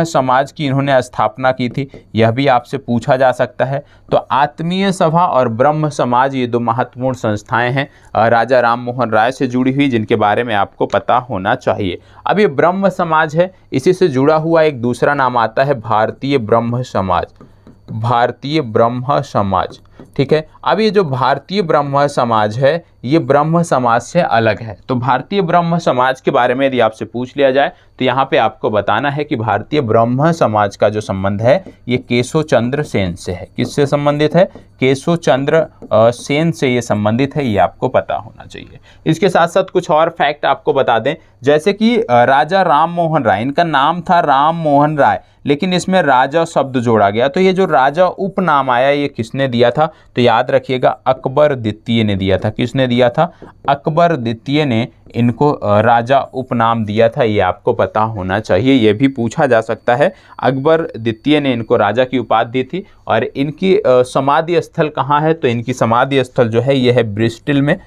समाज की इन्होंने स्थापना की थी, यह भी आपसे पूछा जा सकता है। तो आत्मीय सभा और ब्रह्म समाज ये दो महत्वपूर्ण संस्थाएं हैं राजा राम मोहन राय से जुड़ी हुई, जिनके बारे में आपको पता होना चाहिए। अब ये ब्रह्म समाज है, इसी से जुड़ा हुआ एक दूसरा नाम आता है भारतीय ब्रह्म समाज, भारतीय ब्रह्म समाज, ठीक है। अब ये जो भारतीय ब्रह्म समाज है ये ब्रह्म समाज से अलग है। तो भारतीय ब्रह्म समाज के बारे में यदि आपसे पूछ लिया जाए तो यहाँ पे आपको बताना है कि भारतीय ब्रह्म समाज का जो संबंध है ये केशव चंद्र सेन से है। किससे संबंधित है? केशव चंद्र सेन से ये संबंधित है, ये आपको पता होना चाहिए। इसके साथ साथ कुछ और फैक्ट आपको बता दें, जैसे कि राजा राम मोहन राय, इनका नाम था राम मोहन राय, लेकिन इसमें राजा शब्द जोड़ा गया। तो ये जो राजा उपनाम आया ये किसने दिया था? तो याद रखिएगा अकबर द्वितीय ने दिया था। किसने दिया था? अकबर द्वितीय ने इनको राजा उपनाम दिया था, ये आपको पता होना चाहिए। ये भी पूछा जा सकता है, अकबर द्वितीय ने इनको राजा की उपाधि दी थी। और इनकी समाधि स्थल कहाँ है? तो इनकी समाधि स्थल जो है ये है ब्रिस्टल में।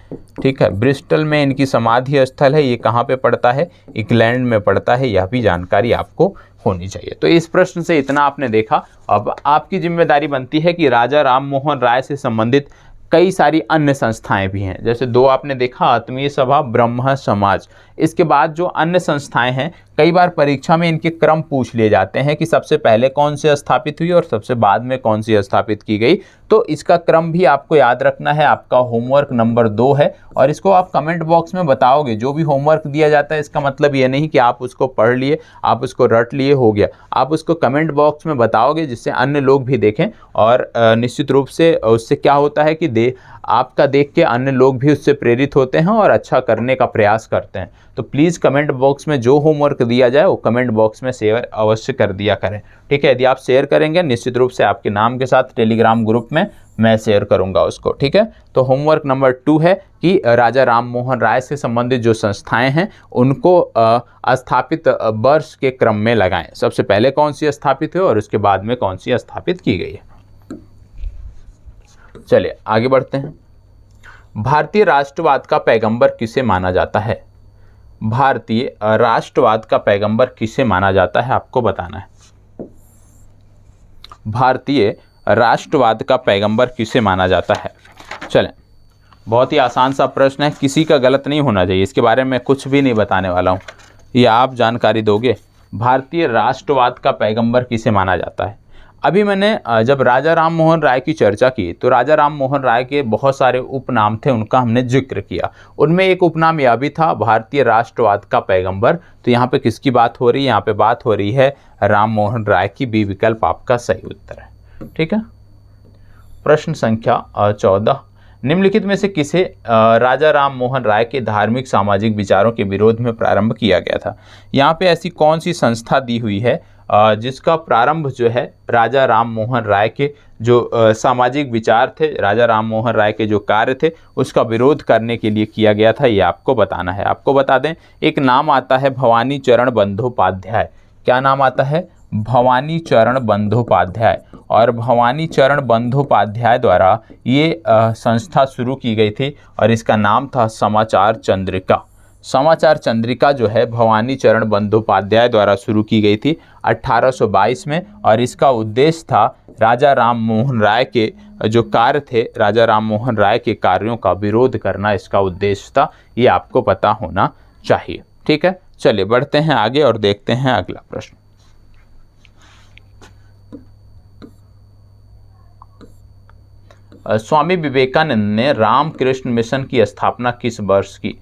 ठीक है, ब्रिस्टल में इनकी समाधि स्थल है। ये कहाँ पे पड़ता है? इंग्लैंड में पड़ता है। यह भी जानकारी आपको होनी चाहिए। तो इस प्रश्न से इतना आपने देखा। अब आपकी जिम्मेदारी बनती है कि राजा राम मोहन राय से संबंधित कई सारी अन्य संस्थाएं भी हैं। जैसे दो आपने देखा, आत्मीय सभा, ब्रह्म समाज। इसके बाद जो अन्य संस्थाएं हैं, कई बार परीक्षा में इनके क्रम पूछ लिए जाते हैं कि सबसे पहले कौन सी स्थापित हुई और सबसे बाद में कौन सी स्थापित की गई। तो इसका क्रम भी आपको याद रखना है। आपका होमवर्क नंबर 2 है और इसको आप कमेंट बॉक्स में बताओगे। जो भी होमवर्क दिया जाता है इसका मतलब ये नहीं कि आप उसको पढ़ लिए, आप उसको रट लिए, हो गया। आप उसको कमेंट बॉक्स में बताओगे जिससे अन्य लोग भी देखें। और निश्चित रूप से उससे क्या होता है कि आपका देख के अन्य लोग भी उससे प्रेरित होते हैं और अच्छा करने का प्रयास करते हैं। तो प्लीज़ कमेंट बॉक्स में जो होमवर्क दिया जाए वो कमेंट बॉक्स में शेयर अवश्य कर दिया करें। ठीक है, यदि आप शेयर करेंगे निश्चित रूप से आपके नाम के साथ टेलीग्राम ग्रुप में मैं शेयर करूंगा उसको। ठीक है, तो होमवर्क नंबर 2 है कि राजा राम मोहन राय से संबंधित जो संस्थाएं हैं उनको स्थापित वर्ष के क्रम में लगाएं। सबसे पहले कौन सी स्थापित हुई और उसके बाद में कौन सी स्थापित की गई है। चलिए आगे बढ़ते हैं। भारतीय राष्ट्रवाद का पैगंबर किसे माना जाता है? भारतीय राष्ट्रवाद का पैगंबर किसे माना जाता है आपको बताना है। भारतीय राष्ट्रवाद का पैगंबर किसे माना जाता है? चलें, बहुत ही आसान सा प्रश्न है, किसी का गलत नहीं होना चाहिए। इसके बारे में कुछ भी नहीं बताने वाला हूँ, ये आप जानकारी दोगे। भारतीय राष्ट्रवाद का पैगंबर किसे माना जाता है? अभी मैंने जब राजा राम मोहन राय की चर्चा की तो राजा राम मोहन राय के बहुत सारे उपनाम थे, उनका हमने जिक्र किया। उनमें एक उपनाम यह भी था भारतीय राष्ट्रवाद का पैगंबर। तो यहाँ पे किसकी बात हो रही है? यहाँ पे बात हो रही है राम मोहन राय की। बी विकल्प आपका सही उत्तर है। ठीक है, प्रश्न संख्या 14, निम्नलिखित में से किसे राजा राम मोहन राय के धार्मिक सामाजिक विचारों के विरोध में प्रारंभ किया गया था? यहाँ पे ऐसी कौन सी संस्था दी हुई है जिसका प्रारंभ जो है राजा राम मोहन राय के जो सामाजिक विचार थे, राजा राम मोहन राय के जो कार्य थे उसका विरोध करने के लिए किया गया था? ये आपको बताना है। आपको बता दें, एक नाम आता है भवानी चरण बंदोपाध्याय। क्या नाम आता है? भवानी चरण बंदोपाध्याय। और भवानी चरण बंदोपाध्याय द्वारा ये संस्था शुरू की गई थी और इसका नाम था समाचार चंद्रिका। समाचार चंद्रिका जो है भवानी चरण बंदोपाध्याय द्वारा शुरू की गई थी 1822 में। और इसका उद्देश्य था राजा राम मोहन राय के जो कार्य थे, राजा राम मोहन राय के कार्यों का विरोध करना इसका उद्देश्य था। ये आपको पता होना चाहिए। ठीक है, चलिए बढ़ते हैं आगे और देखते हैं अगला प्रश्न। स्वामी विवेकानंद ने रामकृष्ण मिशन की स्थापना किस वर्ष की?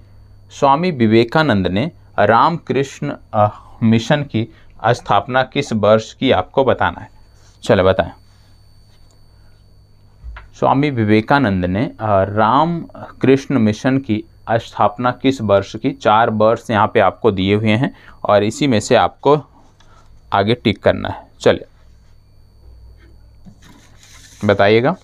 स्वामी विवेकानंद ने रामकृष्ण मिशन की स्थापना किस वर्ष की आपको बताना है। चलो बताएं। स्वामी विवेकानंद ने रामकृष्ण मिशन की स्थापना किस वर्ष की? 4 वर्ष यहाँ पे आपको दिए हुए हैं और इसी में से आपको आगे टिक करना है। चलिए बताइएगा।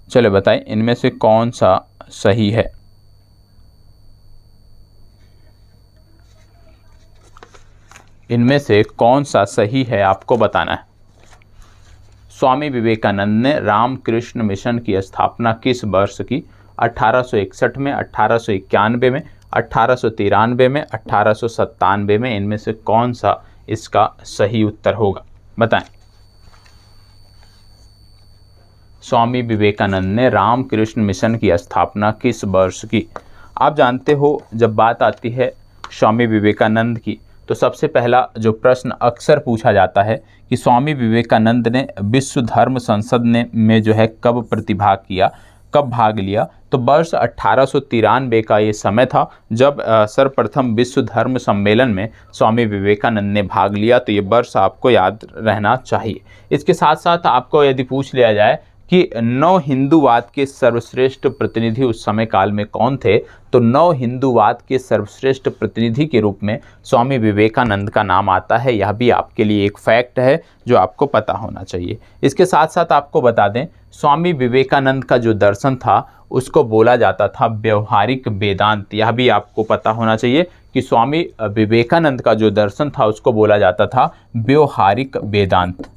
चलो बताएं, इनमें से कौन सा सही है? इनमें से कौन सा सही है आपको बताना है। स्वामी विवेकानंद ने रामकृष्ण मिशन की स्थापना किस वर्ष की? 1861 में, 1891 में, 1893 में, 1897 में। इनमें से कौन सा इसका सही उत्तर होगा बताएं। स्वामी विवेकानंद ने रामकृष्ण मिशन की स्थापना किस वर्ष की? आप जानते हो जब बात आती है स्वामी विवेकानंद की तो सबसे पहला जो प्रश्न अक्सर पूछा जाता है कि स्वामी विवेकानंद ने विश्व धर्म संसद में जो है कब प्रतिभाग किया, कब भाग लिया? तो वर्ष 1893 का ये समय था जब सर्वप्रथम विश्व धर्म सम्मेलन में स्वामी विवेकानंद ने भाग लिया। तो ये वर्ष आपको याद रहना चाहिए। इसके साथ साथ आपको यदि पूछ लिया जाए कि नव हिंदूवाद के सर्वश्रेष्ठ प्रतिनिधि उस समय काल में कौन थे, तो नव हिंदूवाद के सर्वश्रेष्ठ प्रतिनिधि के रूप में स्वामी विवेकानंद का नाम आता है। यह भी आपके लिए एक फैक्ट है जो आपको पता होना चाहिए। इसके साथ साथ आपको बता दें, स्वामी विवेकानंद का जो दर्शन था उसको बोला जाता था व्यवहारिक वेदांत। यह भी आपको पता होना चाहिए कि स्वामी विवेकानंद का जो दर्शन था उसको बोला जाता था व्यवहारिक वेदांत।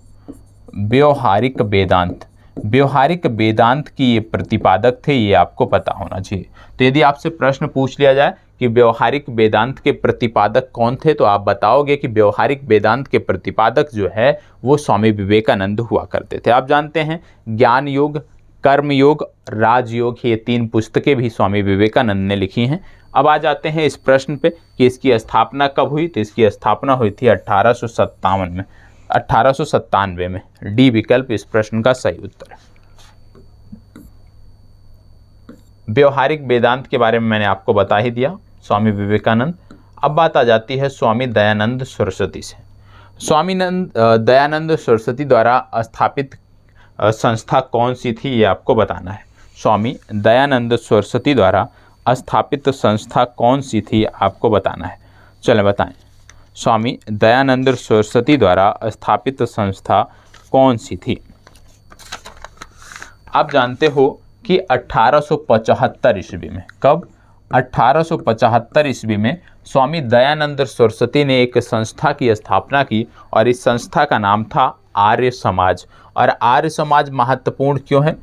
व्यवहारिक वेदांत, व्यवहारिक वेदांत की ये प्रतिपादक थे, ये आपको पता होना चाहिए। तो यदि आपसे प्रश्न पूछ लिया जाए कि व्यवहारिक वेदांत के प्रतिपादक कौन थे, तो आप बताओगे कि व्यवहारिक वेदांत के प्रतिपादक जो है वो स्वामी विवेकानंद हुआ करते थे। आप जानते हैं ज्ञान योग, कर्म योग, राजयोग, ये 3 पुस्तकें भी स्वामी विवेकानंद ने लिखी हैं। अब आ जाते हैं इस प्रश्न पे कि इसकी स्थापना कब हुई, तो इसकी स्थापना हुई थी 1897 में। डी विकल्प इस प्रश्न का सही उत्तर है। व्यवहारिक वेदांत के बारे में मैंने आपको बता ही दिया, स्वामी विवेकानंद। अब बात आ जाती है स्वामी दयानंद सरस्वती से। स्वामी दयानंद सरस्वती द्वारा स्थापित संस्था कौन सी थी, ये आपको बताना है। स्वामी दयानंद सरस्वती द्वारा स्थापित संस्था कौन सी थी, आपको बताना है। चलें बताएं, स्वामी दयानंद सरस्वती द्वारा स्थापित संस्था कौन सी थी। आप जानते हो कि 1875 ईस्वी में, कब, 1875 ईस्वी में स्वामी दयानंद सरस्वती ने एक संस्था की स्थापना की और इस संस्था का नाम था आर्य समाज। और आर्य समाज महत्वपूर्ण क्यों है?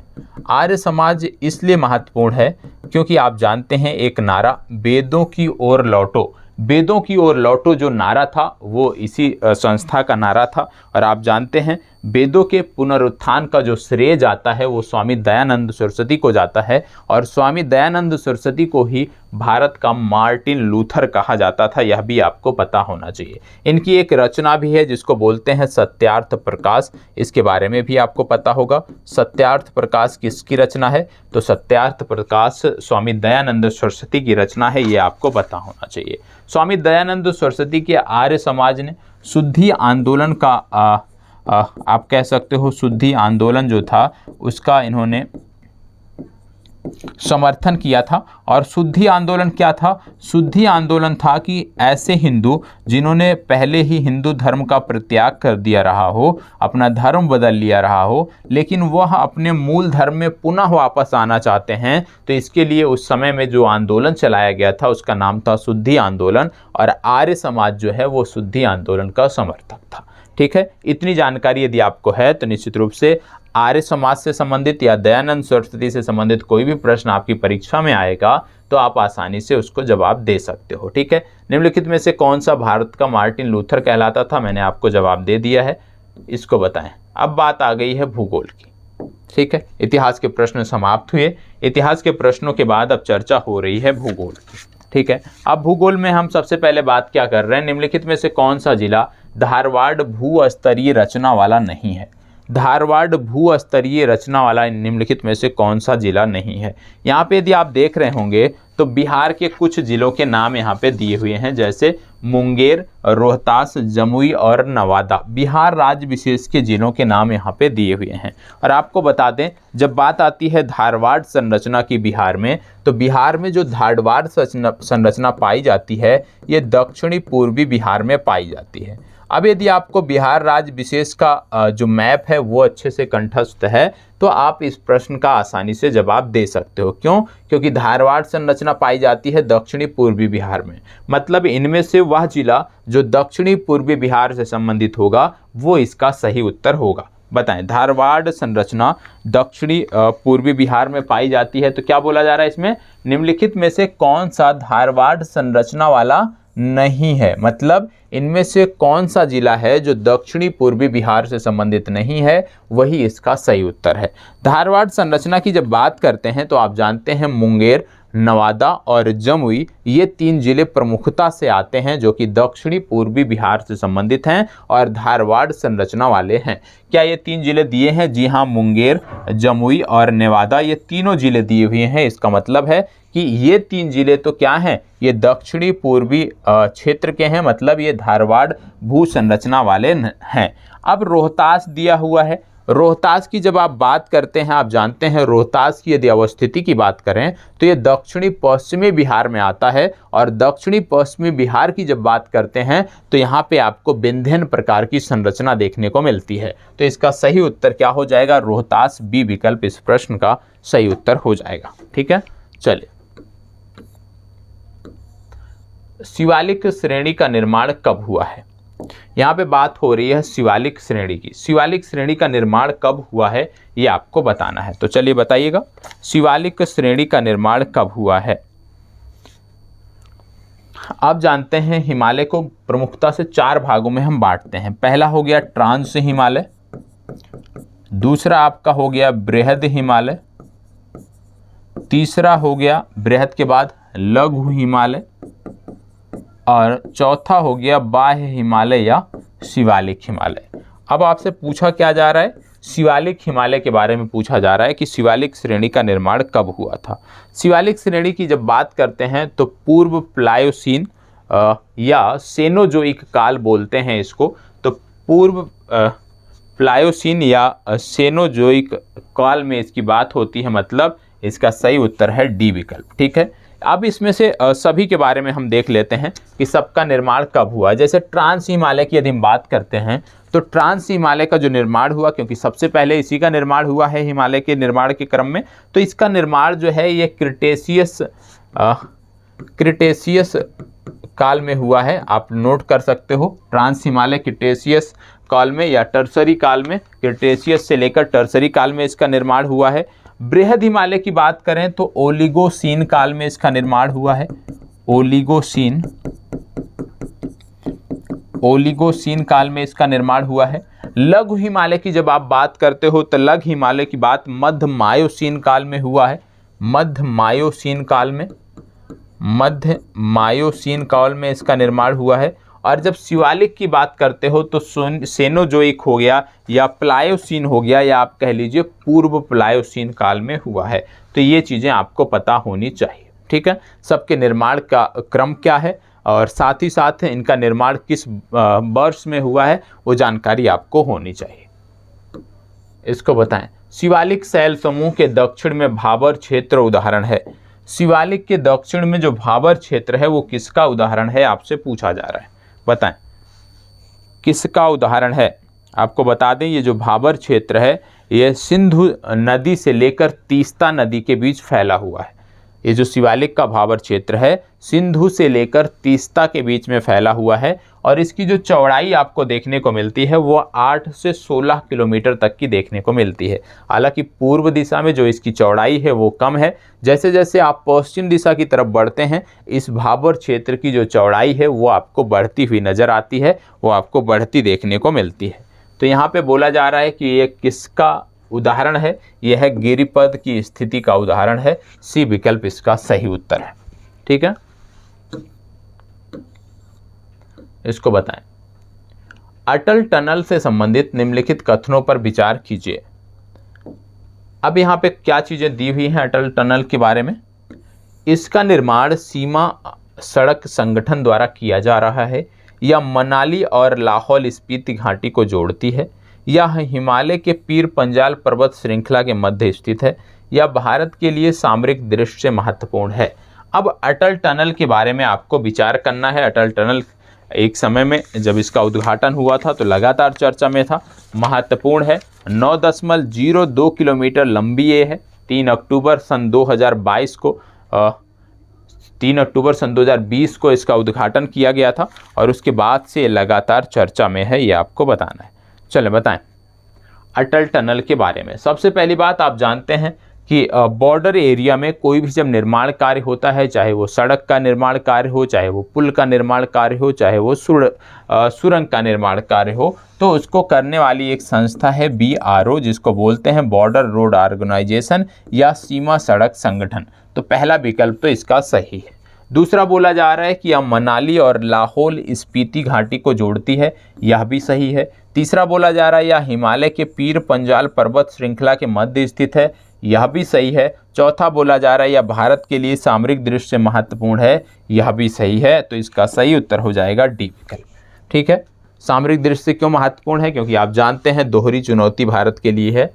आर्य समाज इसलिए महत्वपूर्ण है क्योंकि आप जानते हैं एक नारा वेदों की ओर लौटो, वेदों की ओर लौटो जो नारा था वो इसी संस्था का नारा था। और आप जानते हैं वेदों के पुनरुत्थान का जो श्रेय जाता है वो स्वामी दयानंद सरस्वती को जाता है और स्वामी दयानंद सरस्वती को ही भारत का मार्टिन लूथर कहा जाता था। यह भी आपको पता होना चाहिए। इनकी एक रचना भी है जिसको बोलते हैं सत्यार्थ प्रकाश, इसके बारे में भी आपको पता होगा। सत्यार्थ प्रकाश किसकी रचना है? तो सत्यार्थ प्रकाश स्वामी दयानंद सरस्वती की रचना है, ये आपको पता होना चाहिए। स्वामी दयानंद सरस्वती के आर्य समाज ने शुद्धि आंदोलन का आप कह सकते हो शुद्धि आंदोलन जो था उसका इन्होंने समर्थन किया था। और शुद्धि आंदोलन क्या था? शुद्धि आंदोलन था कि ऐसे हिंदू जिन्होंने पहले ही हिंदू धर्म का परित्याग कर दिया रहा हो, अपना धर्म बदल लिया रहा हो, लेकिन वह अपने मूल धर्म में पुनः वापस आना चाहते हैं, तो इसके लिए उस समय में जो आंदोलन चलाया गया था उसका नाम था शुद्धि आंदोलन। और आर्य समाज जो है वो शुद्धि आंदोलन का समर्थक था। ठीक है, इतनी जानकारी यदि आपको है तो निश्चित रूप से आर्य समाज से संबंधित या दयानंद सरस्वती से संबंधित कोई भी प्रश्न आपकी परीक्षा में आएगा तो आप आसानी से उसको जवाब दे सकते हो। ठीक है, निम्नलिखित में से कौन सा भारत का मार्टिन लूथर कहलाता था? मैंने आपको जवाब दे दिया है, इसको बताएं। अब बात आ गई है भूगोल की। ठीक है, इतिहास के प्रश्न समाप्त हुए। इतिहास के प्रश्नों के बाद अब चर्चा हो रही है भूगोल की। ठीक है, अब भूगोल में हम सबसे पहले बात क्या कर रहे हैं, निम्नलिखित में से कौन सा जिला धारवाड़ भू-स्तरीय रचना वाला नहीं है? धारवाड़ भू-स्तरीय रचना वाला निम्नलिखित में से कौन सा जिला नहीं है? यहाँ पे यदि आप देख रहे होंगे तो बिहार के कुछ जिलों के नाम यहाँ पे दिए हुए हैं, जैसे मुंगेर, रोहतास, जमुई और नवादा। बिहार राज्य विशेष के जिलों के नाम यहाँ पे दिए हुए हैं। और आपको बता दें, जब बात आती है धारवाड़ संरचना की बिहार में, तो बिहार में जो धारवाड़ संरचना पाई जाती है ये दक्षिणी पूर्वी बिहार में पाई जाती है। अब यदि आपको बिहार राज्य विशेष का जो मैप है वो अच्छे से कंठस्थ है तो आप इस प्रश्न का आसानी से जवाब दे सकते हो। क्यों? क्योंकि धारवाड़ संरचना पाई जाती है दक्षिणी पूर्वी बिहार में, मतलब इनमें से वह जिला जो दक्षिणी पूर्वी बिहार से संबंधित होगा वो इसका सही उत्तर होगा। बताएं, धारवाड़ संरचना दक्षिणी पूर्वी बिहार में पाई जाती है तो क्या बोला जा रहा है इसमें, निम्नलिखित में से कौन सा धारवाड़ संरचना वाला नहीं है? मतलब इनमें से कौन सा जिला है जो दक्षिणी पूर्वी बिहार से संबंधित नहीं है, वही इसका सही उत्तर है। धारवाड़ संरचना की जब बात करते हैं तो आप जानते हैं मुंगेर, नवादा और जमुई ये 3 जिले प्रमुखता से आते हैं जो कि दक्षिणी पूर्वी बिहार से संबंधित हैं और धारवाड़ संरचना वाले हैं। क्या ये 3 जिले दिए हैं? जी हाँ, मुंगेर, जमुई और नवादा ये तीनों जिले दिए हुए हैं। इसका मतलब है कि ये 3 जिले तो क्या हैं, ये दक्षिणी पूर्वी क्षेत्र के हैं, मतलब ये धारवाड़ भू संरचना वाले हैं। अब रोहतास दिया हुआ है। रोहतास की जब आप बात करते हैं, आप जानते हैं रोहतास की यदि अवस्थिति की बात करें तो ये दक्षिणी पश्चिमी बिहार में आता है, और दक्षिणी पश्चिमी बिहार की जब बात करते हैं तो यहाँ पे आपको विंध्यन प्रकार की संरचना देखने को मिलती है। तो इसका सही उत्तर क्या हो जाएगा? रोहतास, बी विकल्प इस प्रश्न का सही उत्तर हो जाएगा। ठीक है, चलिए। शिवालिक श्रेणी का निर्माण कब हुआ है? यहाँ पे बात हो रही है शिवालिक श्रेणी की। शिवालिक श्रेणी का निर्माण कब हुआ है ये आपको बताना है। तो चलिए बताइएगा, शिवालिक श्रेणी का निर्माण कब हुआ है? आप जानते हैं हिमालय को प्रमुखता से 4 भागों में हम बांटते हैं। पहला हो गया ट्रांस हिमालय, दूसरा आपका हो गया बृहद हिमालय, तीसरा हो गया बृहद के बाद लघु हिमालय, और चौथा हो गया बाह्य हिमालय या शिवालिक हिमालय। अब आपसे पूछा क्या जा रहा है? शिवालिक हिमालय के बारे में पूछा जा रहा है कि शिवालिक श्रेणी का निर्माण कब हुआ था। शिवालिक श्रेणी की जब बात करते हैं तो पूर्व प्लायोसीन या सेनोजोइक काल बोलते हैं इसको। तो पूर्व प्लायोसीन या सेनोजोइक काल में इसकी बात होती है, मतलब इसका सही उत्तर है डी विकल्प। ठीक है, अब इसमें से सभी के बारे में हम देख लेते हैं कि सबका निर्माण कब हुआ। जैसे ट्रांस हिमालय की यदि हम बात करते हैं तो ट्रांस हिमालय का जो निर्माण हुआ, क्योंकि सबसे पहले इसी का निर्माण हुआ है हिमालय के निर्माण के क्रम में, तो इसका निर्माण जो है ये क्रिटेशियस काल में हुआ है। आप नोट कर सकते हो, ट्रांस हिमालय क्रिटेशियस काल में या टर्सरी काल में, क्रिटेशियस से लेकर टर्सरी काल में इसका निर्माण हुआ है। बृहद हिमालय की बात करें तो ओलिगोसीन काल में इसका निर्माण हुआ है। ओलिगोसीन काल में इसका निर्माण हुआ है। लघु हिमालय की जब आप बात करते हो तो लघु हिमालय की बात मध्य मायोसीन काल में हुआ है। मध्य मायोसीन काल में इसका निर्माण हुआ है। और जब शिवालिक की बात करते हो तो सेनोजोइक हो गया या प्लायोसीन हो गया, या आप कह लीजिए पूर्व प्लायोसीन काल में हुआ है। तो ये चीज़ें आपको पता होनी चाहिए। ठीक है, सबके निर्माण का क्रम क्या है और साथ ही साथ इनका निर्माण किस वर्ष में हुआ है वो जानकारी आपको होनी चाहिए। इसको बताएं। शिवालिक शैल समूह के दक्षिण में भाबर क्षेत्र उदाहरण है। शिवालिक के दक्षिण में जो भाबर क्षेत्र है वो किसका उदाहरण है आपसे पूछा जा रहा है, बताएं किसका उदाहरण है। आपको बता दें ये जो भाबर क्षेत्र है ये सिंधु नदी से लेकर तीस्ता नदी के बीच फैला हुआ है। ये जो शिवालिक का भाबर क्षेत्र है सिंधु से लेकर तीस्ता के बीच में फैला हुआ है, और इसकी जो चौड़ाई आपको देखने को मिलती है वो 8 से 16 किलोमीटर तक की देखने को मिलती है। हालांकि पूर्व दिशा में जो इसकी चौड़ाई है वो कम है। जैसे जैसे आप पश्चिम दिशा की तरफ बढ़ते हैं इस भाबर क्षेत्र की जो चौड़ाई है वो आपको बढ़ती हुई नज़र आती है, वो आपको बढ़ती देखने को मिलती है। तो यहाँ पे बोला जा रहा है कि ये किसका उदाहरण है? यह है गिरिपद की स्थिति का उदाहरण है। सी विकल्प इसका सही उत्तर है। ठीक है, इसको बताएं। अटल टनल से संबंधित निम्नलिखित कथनों पर विचार कीजिए। अब यहाँ पे क्या चीजें दी हुई हैं अटल टनल के बारे में? इसका निर्माण सीमा सड़क संगठन द्वारा किया जा रहा है, या मनाली और लाहौल स्पीति घाटी को जोड़ती है, या हिमालय के पीर पंजाल पर्वत श्रृंखला के मध्य स्थित है, या भारत के लिए सामरिक दृष्टि से महत्वपूर्ण है। अब अटल टनल के बारे में आपको विचार करना है। अटल टनल एक समय में जब इसका उद्घाटन हुआ था तो लगातार चर्चा में था, महत्वपूर्ण है। 9.02 किलोमीटर लंबी ये है। 3 अक्टूबर सन 2020 को इसका उद्घाटन किया गया था और उसके बाद से लगातार चर्चा में है, ये आपको बताना है। चलें बताएं अटल टनल के बारे में। सबसे पहली बात आप जानते हैं कि बॉर्डर एरिया में कोई भी जब निर्माण कार्य होता है, चाहे वो सड़क का निर्माण कार्य हो, चाहे वो पुल का निर्माण कार्य हो, चाहे वो सुरंग का निर्माण कार्य हो, तो उसको करने वाली एक संस्था है BRO, जिसको बोलते हैं बॉर्डर रोड ऑर्गेनाइजेशन या सीमा सड़क संगठन। तो पहला विकल्प तो इसका सही है। दूसरा बोला जा रहा है कि यह मनाली और लाहौल स्पीति घाटी को जोड़ती है, यह भी सही है। तीसरा बोला जा रहा है यह हिमालय के पीर पंजाल पर्वत श्रृंखला के मध्य स्थित है, यह भी सही है। चौथा बोला जा रहा है यह भारत के लिए सामरिक दृष्टि से महत्वपूर्ण है, यह भी सही है। तो इसका सही उत्तर हो जाएगा डी विकल्प। ठीक है, सामरिक दृष्टि से क्यों महत्वपूर्ण है? क्योंकि आप जानते हैं दोहरी चुनौती भारत के लिए है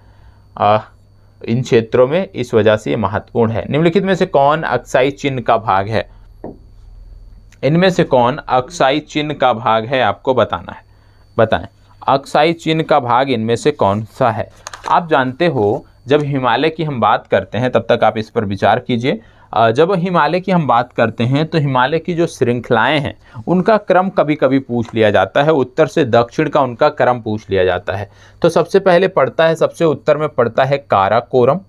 इन क्षेत्रों में, इस वजह से ये महत्वपूर्ण है। निम्नलिखित में से कौन अक्साई चिन्ह का भाग है? इनमें से कौन अक्साई चिन्ह का भाग है, आपको बताना है। बताएं, अक्साई चिन्ह का भाग इनमें से कौन सा है? आप जानते हो जब हिमालय की हम बात करते हैं, तब तक आप इस पर विचार कीजिए। जब हिमालय की हम बात करते हैं तो हिमालय की जो श्रृंखलाएं हैं उनका क्रम कभी कभी पूछ लिया जाता है, उत्तर से दक्षिण का उनका क्रम पूछ लिया जाता है। तो सबसे पहले पड़ता है, सबसे उत्तर में पड़ता है काराकोरम,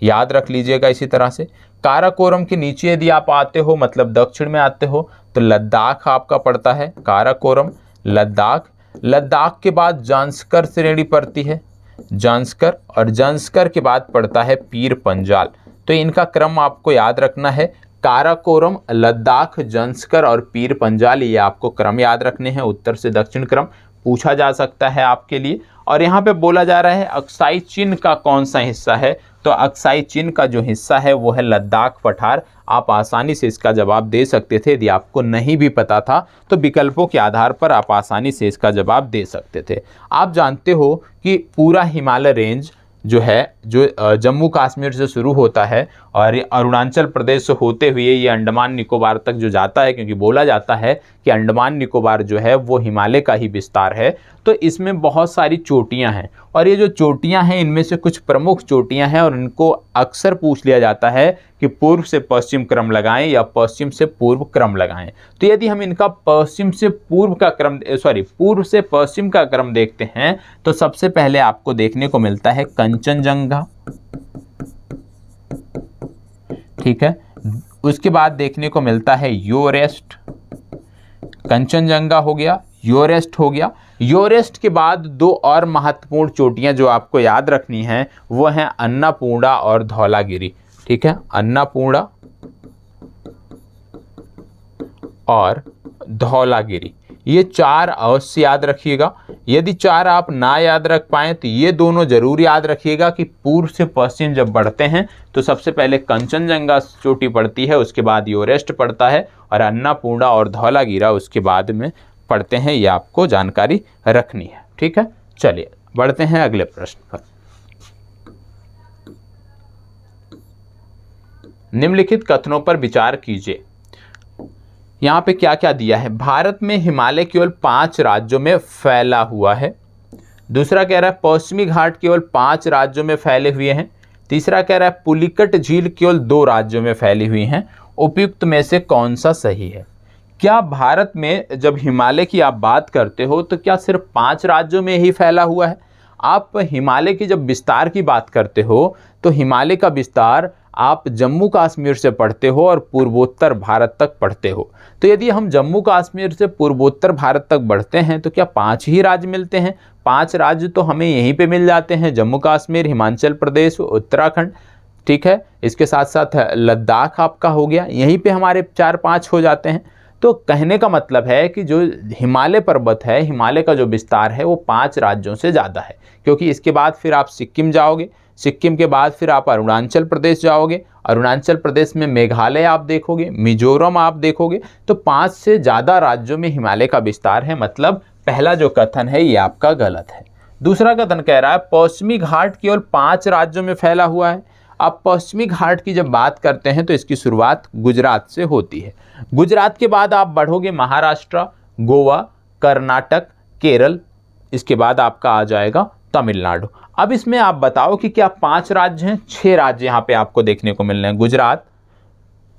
याद रख लीजिएगा। इसी तरह से काराकोरम के नीचे यदि आप आते हो, मतलब दक्षिण में आते हो, तो लद्दाख आपका पड़ता है, काराकोरम लद्दाख। लद्दाख के बाद जांस्कर श्रेणी पड़ती है, जांस्कर, और जांस्कर के बाद पड़ता है पीर पंजाल। तो इनका क्रम आपको याद रखना है, काराकोरम, लद्दाख, जांस्कर और पीर पंजाल, ये आपको क्रम याद रखने हैं। उत्तर से दक्षिण क्रम पूछा जा सकता है आपके लिए। और यहाँ पे बोला जा रहा है अक्साई चिन्ह का कौन सा हिस्सा है, तो अक्साई चिन्ह का जो हिस्सा है वो है लद्दाख पठार। आप आसानी से इसका जवाब दे सकते थे, यदि आपको नहीं भी पता था तो विकल्पों के आधार पर आप आसानी से इसका जवाब दे सकते थे। आप जानते हो कि पूरा हिमालय रेंज जो है, जो जम्मू कश्मीर से शुरू होता है और अरुणाचल प्रदेश से होते हुए ये अंडमान निकोबार तक जो जाता है, क्योंकि बोला जाता है कि अंडमान निकोबार जो है वो हिमालय का ही विस्तार है, तो इसमें बहुत सारी चोटियां हैं। और ये जो चोटियां हैं इनमें से कुछ प्रमुख चोटियां हैं और इनको अक्सर पूछ लिया जाता है कि पूर्व से पश्चिम क्रम लगाएं या पश्चिम से पूर्व क्रम लगाएं। तो यदि हम इनका पश्चिम से पूर्व का क्रम, पूर्व से पश्चिम का क्रम देखते हैं तो सबसे पहले आपको देखने को मिलता है कंचनजंगा, ठीक है। उसके बाद देखने को मिलता है योरेस्ट, कंचनजंगा हो गया, योरेस्ट हो गया। योरेस्ट के बाद दो और महत्वपूर्ण चोटियां जो आपको याद रखनी हैं वो हैं अन्नपूर्णा और धौलागिरी, ठीक है, अन्नपूर्णा और धौलागिरी, ये चार अवश्य याद रखिएगा। यदि चार आप ना याद रख पाएँ तो ये दोनों जरूर याद रखिएगा कि पूर्व से पश्चिम जब बढ़ते हैं तो सबसे पहले कंचनजंगा चोटी पड़ती है, उसके बाद योरेस्ट पड़ता है और अन्नपूर्णा और धौलागिरी उसके बाद में पढ़ते हैं। ये आपको जानकारी रखनी है, ठीक है। चलिए बढ़ते हैं अगले प्रश्न पर। निम्नलिखित कथनों पर विचार कीजिए। यहाँ पे क्या क्या दिया है? भारत में हिमालय केवल 5 राज्यों में फैला हुआ है। दूसरा कह रहा है पश्चिमी घाट केवल 5 राज्यों में फैले हुए हैं। तीसरा कह रहा है पुलिकट झील केवल 2 राज्यों में फैली हुई हैं। उपयुक्त में से कौन सा सही है? क्या भारत में जब हिमालय की आप बात करते हो तो क्या सिर्फ 5 राज्यों में ही फैला हुआ है? आप हिमालय की जब विस्तार की बात करते हो तो हिमालय का विस्तार आप जम्मू कश्मीर से पढ़ते हो और पूर्वोत्तर भारत तक पढ़ते हो। तो यदि हम जम्मू कश्मीर से पूर्वोत्तर भारत तक बढ़ते हैं तो क्या 5 ही राज्य मिलते हैं? 5 राज्य तो हमें यहीं पे मिल जाते हैं, जम्मू कश्मीर, हिमाचल प्रदेश, उत्तराखंड, ठीक है। इसके साथ साथ लद्दाख आपका हो गया, यहीं पे हमारे 4-5 हो जाते हैं। तो कहने का मतलब है कि जो हिमालय पर्वत है, हिमालय का जो विस्तार है वो 5 राज्यों से ज़्यादा है, क्योंकि इसके बाद फिर आप सिक्किम जाओगे, सिक्किम के बाद फिर आप अरुणाचल प्रदेश जाओगे, अरुणाचल प्रदेश में मेघालय आप देखोगे, मिजोरम आप देखोगे। तो 5 से ज़्यादा राज्यों में हिमालय का विस्तार है, मतलब पहला जो कथन है ये आपका गलत है। दूसरा कथन कह रहा है पश्चिमी घाट केवल 5 राज्यों में फैला हुआ है। अब पश्चिमी घाट की जब बात करते हैं तो इसकी शुरुआत गुजरात से होती है। गुजरात के बाद आप बढ़ोगे महाराष्ट्र, गोवा, कर्नाटक, केरल, इसके बाद आपका आ जाएगा तमिलनाडु। अब इसमें आप बताओ कि क्या 5 राज्य हैं? 6 राज्य यहाँ पे आपको देखने को मिल रहे हैं, गुजरात,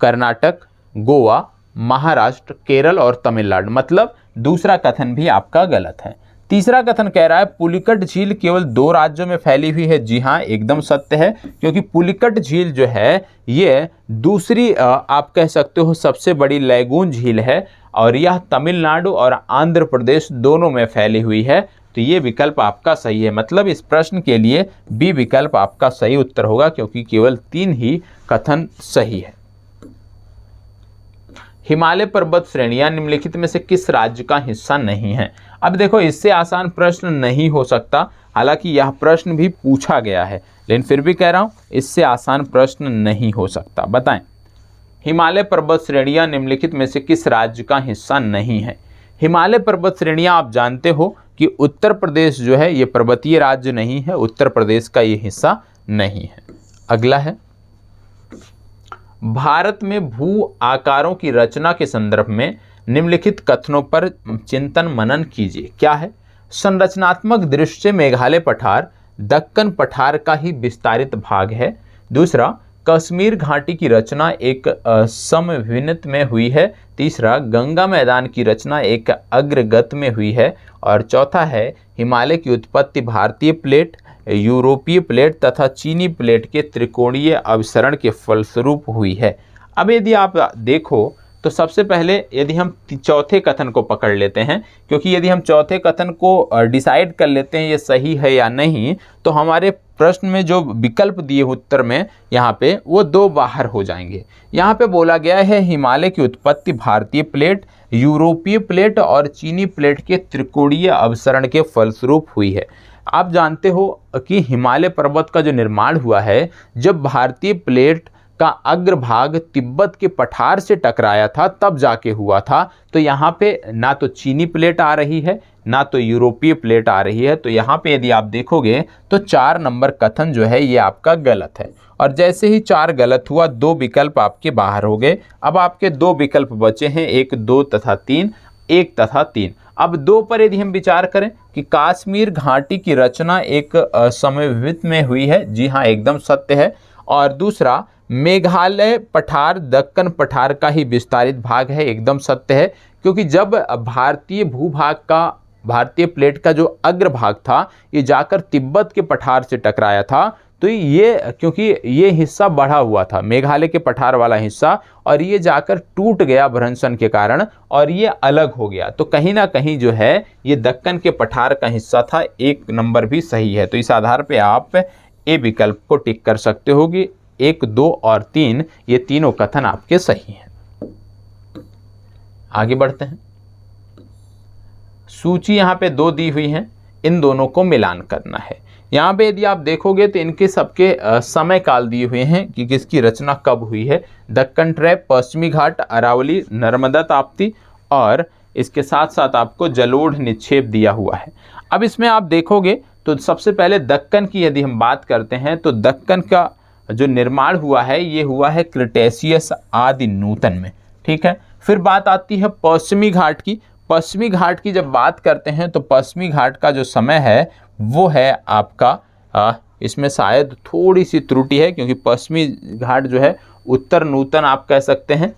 कर्नाटक, गोवा, महाराष्ट्र, केरल और तमिलनाडु, मतलब दूसरा कथन भी आपका गलत है। तीसरा कथन कह रहा है पुलिकट झील केवल 2 राज्यों में फैली हुई है। जी हाँ, एकदम सत्य है, क्योंकि पुलिकट झील जो है ये दूसरी आप कह सकते हो सबसे बड़ी लैगून झील है और यह तमिलनाडु और आंध्र प्रदेश दोनों में फैली हुई है। तो ये विकल्प आपका सही है, मतलब इस प्रश्न के लिए बी विकल्प आपका सही उत्तर होगा, क्योंकि केवल 3 ही कथन सही है। हिमालय पर्वत श्रेणियां निम्नलिखित में से किस राज्य का हिस्सा नहीं है? अब देखो, इससे आसान प्रश्न नहीं हो सकता, हालांकि यह प्रश्न भी पूछा गया है, लेकिन फिर भी कह रहा हूं इससे आसान प्रश्न नहीं हो सकता। बताएं, हिमालय पर्वत श्रेणियां निम्नलिखित में से किस राज्य का हिस्सा नहीं है? हिमालय पर्वत श्रेणियां आप जानते हो कि उत्तर प्रदेश जो है ये पर्वतीय राज्य नहीं है, उत्तर प्रदेश का ये हिस्सा नहीं है। अगला है, भारत में भू आकारों की रचना के संदर्भ में निम्नलिखित कथनों पर चिंतन मनन कीजिए। क्या है? संरचनात्मक दृष्टि से मेघालय पठार दक्कन पठार का ही विस्तारित भाग है। दूसरा, कश्मीर घाटी की रचना एक समविन्त में हुई है। तीसरा, गंगा मैदान की रचना एक अग्रगत में हुई है। और चौथा है, हिमालय की उत्पत्ति भारतीय प्लेट, यूरोपीय प्लेट तथा चीनी प्लेट के त्रिकोणीय अवसरण के फलस्वरूप हुई है। अब यदि आप देखो तो सबसे पहले यदि हम चौथे कथन को पकड़ लेते हैं, क्योंकि यदि हम चौथे कथन को डिसाइड कर लेते हैं ये सही है या नहीं, तो हमारे प्रश्न में जो विकल्प दिए उत्तर में यहाँ पे वो दो बाहर हो जाएंगे। यहाँ पे बोला गया है हिमालय की उत्पत्ति भारतीय प्लेट, यूरोपीय प्लेट और चीनी प्लेट के त्रिकोणीय अवसरण के फलस्वरूप हुई है। आप जानते हो कि हिमालय पर्वत का जो निर्माण हुआ है जब भारतीय प्लेट का अग्रभाग तिब्बत के पठार से टकराया था तब जाके हुआ था। तो यहाँ पे ना तो चीनी प्लेट आ रही है ना तो यूरोपीय प्लेट आ रही है। तो यहाँ पे यदि आप देखोगे तो 4 नंबर कथन जो है ये आपका गलत है। और जैसे ही 4 गलत हुआ 2 विकल्प आपके बाहर हो गए। अब आपके 2 विकल्प बचे हैं, 1, 2 तथा 3, 1 तथा 3। अब 2 पर यदि हम विचार करें कि कश्मीर घाटी की रचना एक समविन्त में हुई है, जी हाँ एकदम सत्य है। और दूसरा, मेघालय पठार दक्कन पठार का ही विस्तारित भाग है, एकदम सत्य है। क्योंकि जब भारतीय भूभाग का भारतीय प्लेट का जो अग्रभाग था ये जाकर तिब्बत के पठार से टकराया था, तो ये क्योंकि ये हिस्सा बढ़ा हुआ था मेघालय के पठार वाला हिस्सा, और ये जाकर टूट गया भ्रंशन के कारण और ये अलग हो गया। तो कहीं ना कहीं जो है ये दक्कन के पठार का हिस्सा था। 1 नंबर भी सही है। तो इस आधार पे आप ए विकल्प को टिक कर सकते हो कि 1, 2 और 3 ये तीनों कथन आपके सही हैं। आगे बढ़ते हैं। सूची यहाँ पे 2 दी हुई हैं, इन दोनों को मिलान करना है। यहाँ पे यदि आप देखोगे तो इनके सबके समय काल दिए हुए हैं कि किसकी रचना कब हुई है। दक्कन ट्रैप, पश्चिमी घाट, अरावली, नर्मदा ताप्ती और इसके साथ साथ आपको जलोढ़ निक्षेप दिया हुआ है। अब इसमें आप देखोगे तो सबसे पहले दक्कन की यदि हम बात करते हैं तो दक्कन का जो निर्माण हुआ है ये हुआ है क्रिटेशियस आदि नूतन में, ठीक है। फिर बात आती है पश्चिमी घाट की। पश्चिमी घाट की जब बात करते हैं तो पश्चिमी घाट का जो समय है वो है आपका इसमें शायद थोड़ी सी त्रुटि है, क्योंकि पश्चिमी घाट जो है उत्तर नूतन आप कह सकते हैं,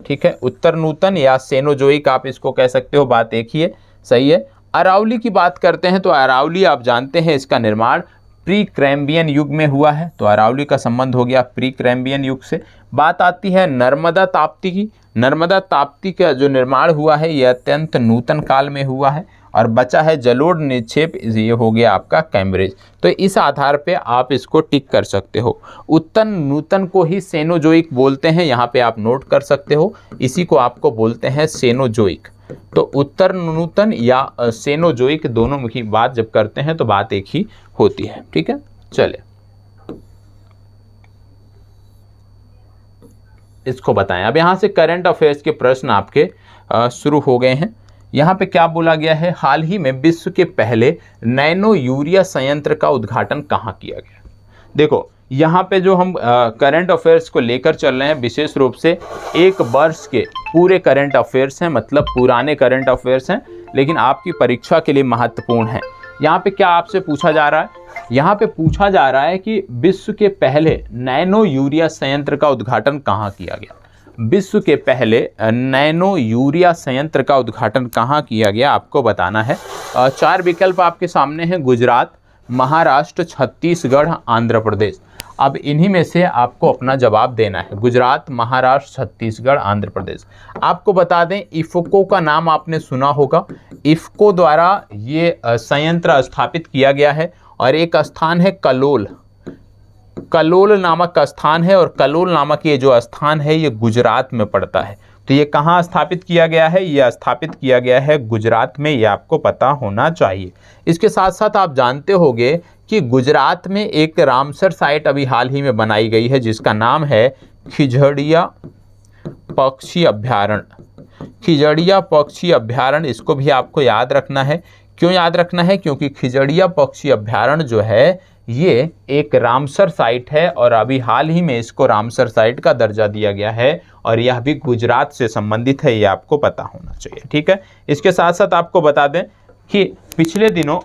ठीक है, उत्तर नूतन या सेनोजोइक आप इसको कह सकते हो, बात एक ही है, सही है। अरावली की बात करते हैं तो अरावली आप जानते हैं इसका निर्माण प्री कैम्ब्रियन युग में हुआ है, तो अरावली का संबंध हो गया प्री कैम्ब्रियन युग से। बात आती है नर्मदा ताप्ती की। नर्मदा ताप्ती का जो निर्माण हुआ है ये अत्यंत नूतन काल में हुआ है। और बचा है जलोढ़ निक्षेप, ये हो गया आपका कैम्ब्रिज। तो इस आधार पे आप इसको टिक कर सकते हो। उत्तर नूतन को ही सेनोजोइक बोलते हैं, यहाँ पे आप नोट कर सकते हो, इसी को आपको बोलते हैं सेनोजोइक। तो उत्तर नूतन या सेनोजोइक दोनों की बात जब करते हैं तो बात एक ही होती है, ठीक है। चले इसको बताएं। अब यहाँ से करंट अफेयर्स के प्रश्न आपके शुरू हो गए हैं। यहाँ पे क्या बोला गया है, हाल ही में विश्व के पहले नैनो यूरिया संयंत्र का उद्घाटन कहाँ किया गया। देखो यहाँ पे जो हम करंट अफेयर्स को लेकर चल रहे हैं विशेष रूप से 1 वर्ष के पूरे करंट अफेयर्स हैं, मतलब पुराने करंट अफेयर्स हैं, लेकिन आपकी परीक्षा के लिए महत्वपूर्ण है। यहाँ पे क्या आपसे पूछा जा रहा है, यहाँ पे पूछा जा रहा है कि विश्व के पहले नैनो यूरिया संयंत्र का उद्घाटन कहाँ किया गया। विश्व के पहले नैनो यूरिया संयंत्र का उद्घाटन कहाँ किया गया आपको बताना है। 4 विकल्प आपके सामने हैं, गुजरात, महाराष्ट्र, छत्तीसगढ़, आंध्र प्रदेश। अब इन्हीं में से आपको अपना जवाब देना है, गुजरात, महाराष्ट्र, छत्तीसगढ़, आंध्र प्रदेश। आपको बता दें इफ़को का नाम आपने सुना होगा। इफ़को द्वारा ये संयंत्र स्थापित किया गया है और एक स्थान है कलोल, कलोल नामक का स्थान है, और कलोल नामक ये जो स्थान है ये गुजरात में पड़ता है। तो ये कहाँ स्थापित किया गया है, ये स्थापित किया गया है गुजरात में, ये आपको पता होना चाहिए। इसके साथ साथ आप जानते होंगे कि गुजरात में एक रामसर साइट अभी हाल ही में बनाई गई है जिसका नाम है खिजड़िया पक्षी अभ्यारण्य। खिजड़िया पक्षी अभ्यारण्य, इसको भी आपको याद रखना है। क्यों याद रखना है? क्योंकि खिजड़िया पक्षी अभ्यारण्य जो है ये एक रामसर साइट है और अभी हाल ही में इसको रामसर साइट का दर्जा दिया गया है और यह भी गुजरात से संबंधित है, ये आपको पता होना चाहिए। ठीक है, इसके साथ साथ आपको बता दें कि पिछले दिनों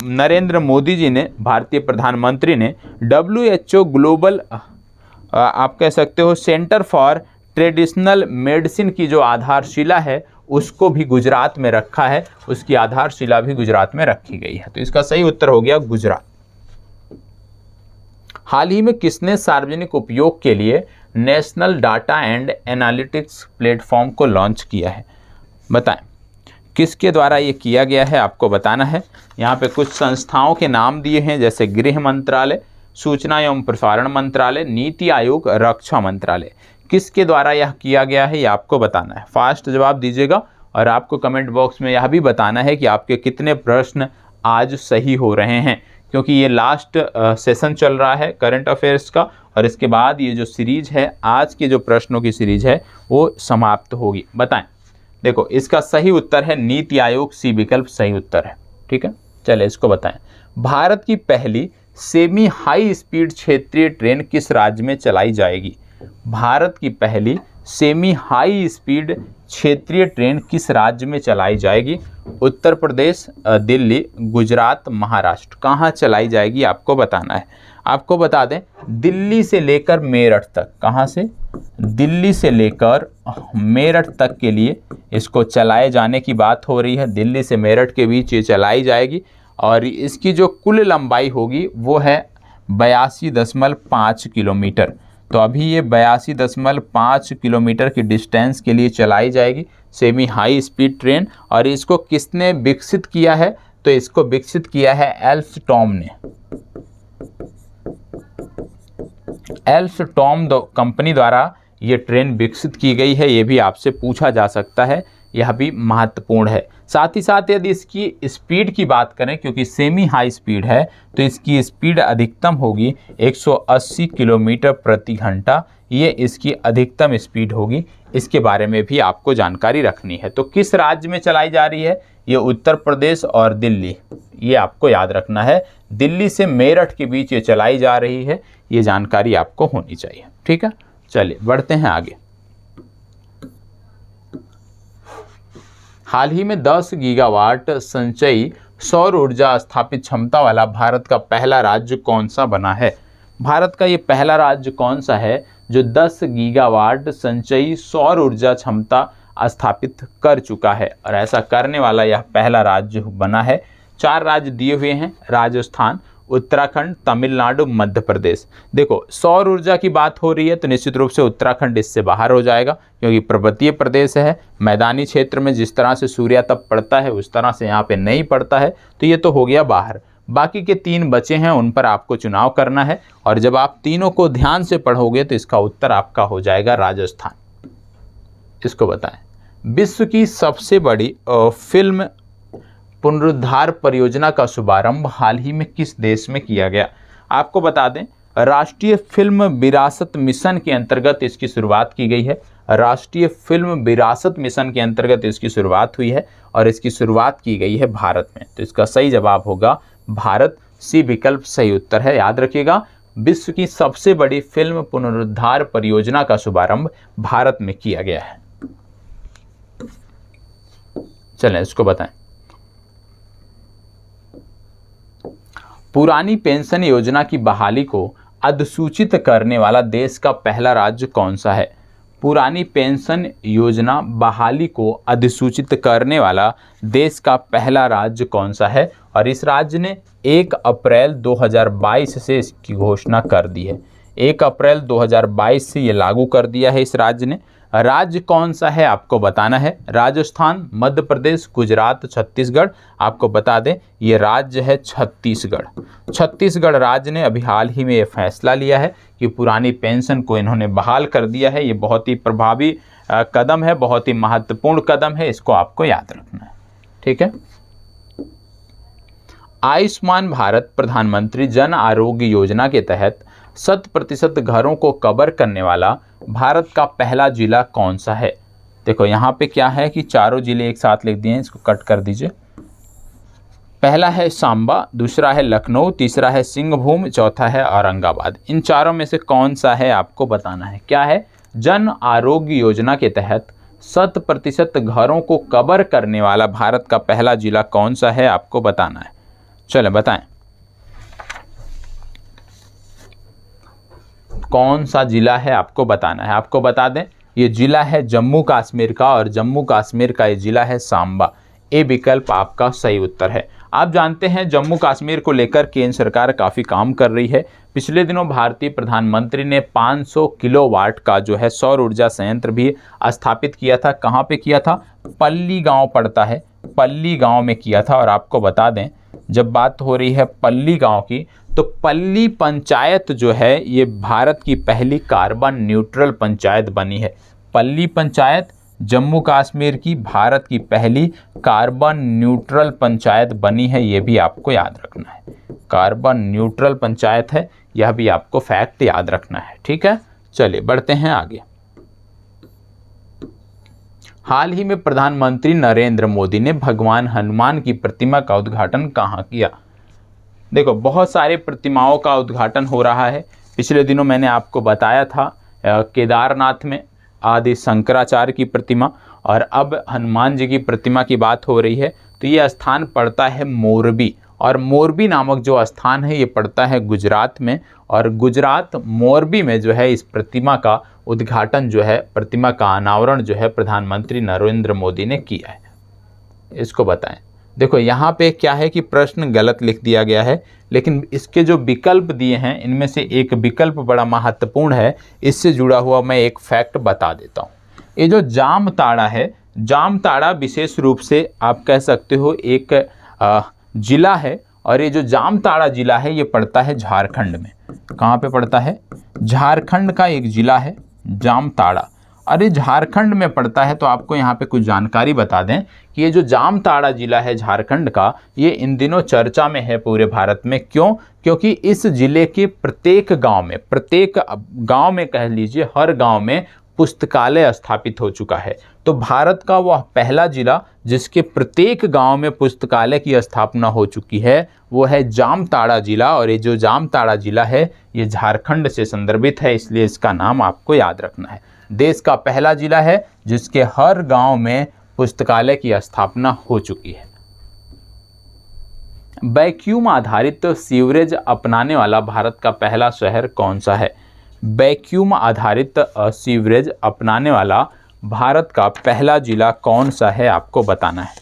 नरेंद्र मोदी जी ने, भारतीय प्रधानमंत्री ने WHO ग्लोबल आप कह सकते हो सेंटर फॉर ट्रेडिशनल मेडिसिन की जो आधारशिला है उसको भी गुजरात में रखा है, उसकी आधारशिला भी गुजरात में रखी गई है। तो इसका सही उत्तर हो गया गुजरात। हाल ही में किसने सार्वजनिक उपयोग के लिए national data and analytics platform को लॉन्च किया है? बताएं किसके द्वारा ये किया गया है, आपको बताना है। यहाँ पे कुछ संस्थाओं के नाम दिए हैं जैसे गृह मंत्रालय, सूचना एवं प्रसारण मंत्रालय, नीति आयोग, रक्षा मंत्रालय। किसके द्वारा यह किया गया है ये आपको बताना है। फास्ट जवाब दीजिएगा और आपको कमेंट बॉक्स में यह भी बताना है कि आपके कितने प्रश्न आज सही हो रहे हैं, क्योंकि ये लास्ट सेशन चल रहा है करंट अफेयर्स का और इसके बाद ये जो सीरीज है, आज के जो प्रश्नों की सीरीज है वो समाप्त होगी। बताएं। देखो इसका सही उत्तर है नीति आयोग, सी विकल्प सही उत्तर है। ठीक है, चले इसको बताएं। भारत की पहली सेमी हाई स्पीड क्षेत्रीय ट्रेन किस राज्य में चलाई जाएगी? भारत की पहली सेमी हाई स्पीड क्षेत्रीय ट्रेन किस राज्य में चलाई जाएगी? उत्तर प्रदेश, दिल्ली, गुजरात, महाराष्ट्र। कहाँ चलाई जाएगी आपको बताना है। आपको बता दें दिल्ली से लेकर मेरठ तक। कहाँ से? दिल्ली से लेकर मेरठ तक के लिए इसको चलाए जाने की बात हो रही है। दिल्ली से मेरठ के बीच ये चलाई जाएगी और इसकी जो कुल लंबाई होगी वो है 82.5 किलोमीटर। तो अभी ये 82.5 किलोमीटर की डिस्टेंस के लिए चलाई जाएगी सेमी हाई स्पीड ट्रेन। और इसको किसने विकसित किया है? तो इसको विकसित किया है एल्स्टॉम ने। एल्स्टॉम कंपनी द्वारा ये ट्रेन विकसित की गई है, ये भी आपसे पूछा जा सकता है, यह भी महत्वपूर्ण है। साथ ही साथ यदि इसकी स्पीड की बात करें, क्योंकि सेमी हाई स्पीड है तो इसकी स्पीड अधिकतम होगी 180 किलोमीटर प्रति घंटा, ये इसकी अधिकतम स्पीड होगी। इसके बारे में भी आपको जानकारी रखनी है। तो किस राज्य में चलाई जा रही है? ये उत्तर प्रदेश और दिल्ली, ये आपको याद रखना है। दिल्ली से मेरठ के बीच ये चलाई जा रही है, ये जानकारी आपको होनी चाहिए। ठीक है, चलिए बढ़ते हैं आगे। हाल ही में 10 गीगावाट संचयी सौर ऊर्जा स्थापित क्षमता वाला भारत का पहला राज्य कौन सा बना है? भारत का ये पहला राज्य कौन सा है जो 10 गीगावाट संचयी सौर ऊर्जा क्षमता स्थापित कर चुका है? और ऐसा करने वाला यह पहला राज्य बना है। 4 राज्य दिए हुए हैं, राजस्थान, उत्तराखंड, तमिलनाडु, मध्य प्रदेश। देखो सौर ऊर्जा की बात हो रही है तो निश्चित रूप से उत्तराखंड इससे बाहर हो जाएगा, क्योंकि पर्वतीय प्रदेश है, मैदानी क्षेत्र में जिस तरह से सूर्य तप पड़ता है उस तरह से यहाँ पे नहीं पड़ता है, तो ये तो हो गया बाहर। बाकी के 3 बचे हैं, उन पर आपको चुनाव करना है और जब आप तीनों को ध्यान से पढ़ोगे तो इसका उत्तर आपका हो जाएगा राजस्थान। इसको बताएं। विश्व की सबसे बड़ी फिल्म पुनरुद्धार परियोजना का शुभारंभ हाल ही में किस देश में किया गया? आपको बता दें राष्ट्रीय फिल्म विरासत मिशन के अंतर्गत इसकी शुरुआत की गई है। राष्ट्रीय फिल्म विरासत मिशन के अंतर्गत इसकी शुरुआत हुई है और इसकी शुरुआत की गई है भारत में। तो इसका सही जवाब होगा भारत, सी विकल्प सही उत्तर है। याद रखिएगा, विश्व की सबसे बड़ी फिल्म पुनरुद्धार परियोजना का शुभारंभ भारत में किया गया है। चलें इसको बताएं। पुरानी पेंशन योजना की बहाली को अधिसूचित करने वाला देश का पहला राज्य कौन सा है? पुरानी पेंशन योजना बहाली को अधिसूचित करने वाला देश का पहला राज्य कौन सा है? और इस राज्य ने 1 अप्रैल 2022 से इसकी घोषणा कर दी है। 1 अप्रैल 2022 से ये लागू कर दिया है इस राज्य ने। राज्य कौन सा है आपको बताना है। राजस्थान, मध्य प्रदेश, गुजरात, छत्तीसगढ़। आपको बता दें ये राज्य है छत्तीसगढ़। छत्तीसगढ़ राज्य ने अभी हाल ही में ये फैसला लिया है कि पुरानी पेंशन को इन्होंने बहाल कर दिया है। ये बहुत ही प्रभावी कदम है, बहुत ही महत्वपूर्ण कदम है, इसको आपको याद रखना है। ठीक है। आयुष्मान भारत प्रधानमंत्री जन आरोग्य योजना के तहत 100% घरों को कवर करने वाला भारत का पहला जिला कौन सा है? देखो यहाँ पे क्या है कि चारों जिले एक साथ लिख दिए हैं, इसको कट कर दीजिए। पहला है सांबा, दूसरा है लखनऊ, तीसरा है सिंहभूम, चौथा है औरंगाबाद। इन चारों में से कौन सा है आपको बताना है। क्या है, जन आरोग्य योजना के तहत 100% घरों को कवर करने वाला भारत का पहला जिला कौन सा है आपको बताना है। चलो बताएं कौन सा जिला है आपको बताना है। आपको बता दें ये जिला है जम्मू कश्मीर का, और जम्मू कश्मीर का ये जिला है सांबा। ए विकल्प आपका सही उत्तर है। आप जानते हैं जम्मू कश्मीर को लेकर केंद्र सरकार काफ़ी काम कर रही है। पिछले दिनों भारतीय प्रधानमंत्री ने 500 किलोवाट का जो है सौर ऊर्जा संयंत्र भी स्थापित किया था। कहाँ पे किया था, पल्ली गांव पड़ता है, पल्ली गांव में किया था। और आपको बता दें जब बात हो रही है पल्ली गांव की, तो पल्ली पंचायत जो है ये भारत की पहली कार्बन न्यूट्रल पंचायत बनी है। पल्ली पंचायत जम्मू कश्मीर की भारत की पहली कार्बन न्यूट्रल पंचायत बनी है, ये भी आपको याद रखना है। कार्बन न्यूट्रल पंचायत है, यह भी आपको फैक्ट याद रखना है। ठीक है, चलिए बढ़ते हैं आगे। हाल ही में प्रधानमंत्री नरेंद्र मोदी ने भगवान हनुमान की प्रतिमा का उद्घाटन कहाँ किया। देखो बहुत सारे प्रतिमाओं का उद्घाटन हो रहा है। पिछले दिनों मैंने आपको बताया था केदारनाथ में आदि शंकराचार्य की प्रतिमा, और अब हनुमान जी की प्रतिमा की बात हो रही है। तो ये स्थान पड़ता है मोरबी, और मोरबी नामक जो स्थान है ये पड़ता है गुजरात में, और गुजरात मोरबी में जो है इस प्रतिमा का उद्घाटन जो है, प्रतिमा का अनावरण जो है प्रधानमंत्री नरेंद्र मोदी ने किया है। इसको बताएं। देखो यहाँ पे क्या है कि प्रश्न गलत लिख दिया गया है, लेकिन इसके जो विकल्प दिए हैं इनमें से एक विकल्प बड़ा महत्वपूर्ण है। इससे जुड़ा हुआ मैं एक फैक्ट बता देता हूँ। ये जो जामताड़ा है, जामताड़ा विशेष रूप से आप कह सकते हो एक जिला है, और ये जो जामताड़ा जिला है ये पड़ता है झारखंड में। कहाँ पे पड़ता है, झारखंड का एक जिला है जामताड़ा, और ये झारखंड में पड़ता है। तो आपको यहाँ पे कुछ जानकारी बता दें कि ये जो जामताड़ा जिला है झारखंड का, ये इन दिनों चर्चा में है पूरे भारत में। क्यों? क्योंकि इस जिले के प्रत्येक गांव में कह लीजिए हर गांव में पुस्तकालय स्थापित हो चुका है। तो भारत का वह पहला जिला जिसके प्रत्येक गांव में पुस्तकालय की स्थापना हो चुकी है वो है जामताड़ा जिला, और ये जो जामताड़ा जिला है ये झारखंड से संदर्भित है, इसलिए इसका नाम आपको याद रखना है। देश का पहला जिला है जिसके हर गांव में पुस्तकालय की स्थापना हो चुकी है। वैक्यूम आधारित सीवरेज अपनाने वाला भारत का पहला शहर कौन सा है। वैक्यूम आधारित सीवरेज अपनाने वाला भारत का पहला जिला कौन सा है आपको बताना है।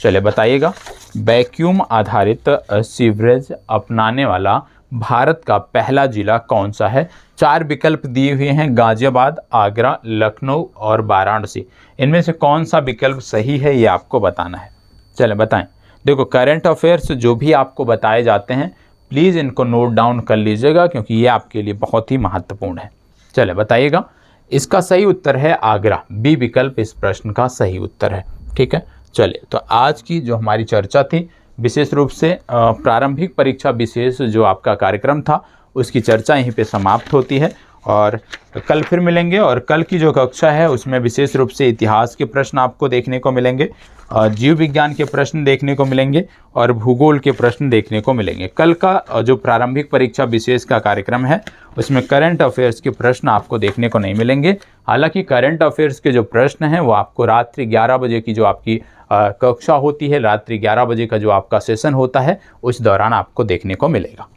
चलिए बताइएगा। वैक्यूम आधारित सीवरेज अपनाने वाला भारत का पहला जिला कौन सा है। 4 विकल्प दिए हुए हैं, गाजियाबाद, आगरा, लखनऊ और वाराणसी। इनमें से कौन सा विकल्प सही है ये आपको बताना है। चलें बताएं। देखो करंट अफेयर्स जो भी आपको बताए जाते हैं प्लीज़ इनको नोट डाउन कर लीजिएगा, क्योंकि ये आपके लिए बहुत ही महत्वपूर्ण है। चले बताइएगा। इसका सही उत्तर है आगरा। बी विकल्प इस प्रश्न का सही उत्तर है। ठीक है, चलिए तो आज की जो हमारी चर्चा थी विशेष रूप से प्रारंभिक परीक्षा विशेष जो आपका कार्यक्रम था उसकी चर्चा यहीं पे समाप्त होती है, और कल फिर मिलेंगे। और कल की जो कक्षा है उसमें विशेष रूप से इतिहास के प्रश्न आपको देखने को मिलेंगे, जीव विज्ञान के प्रश्न देखने को मिलेंगे, और भूगोल के प्रश्न देखने को मिलेंगे। कल का जो प्रारंभिक परीक्षा विशेष का कार्यक्रम है उसमें करंट अफेयर्स के प्रश्न आपको देखने को नहीं मिलेंगे। हालांकि करंट अफेयर्स के जो प्रश्न हैं वो आपको रात्रि 11 बजे की जो आपकी कक्षा होती है, रात्रि 11 बजे का जो आपका सेशन होता है उस दौरान आपको देखने को मिलेगा।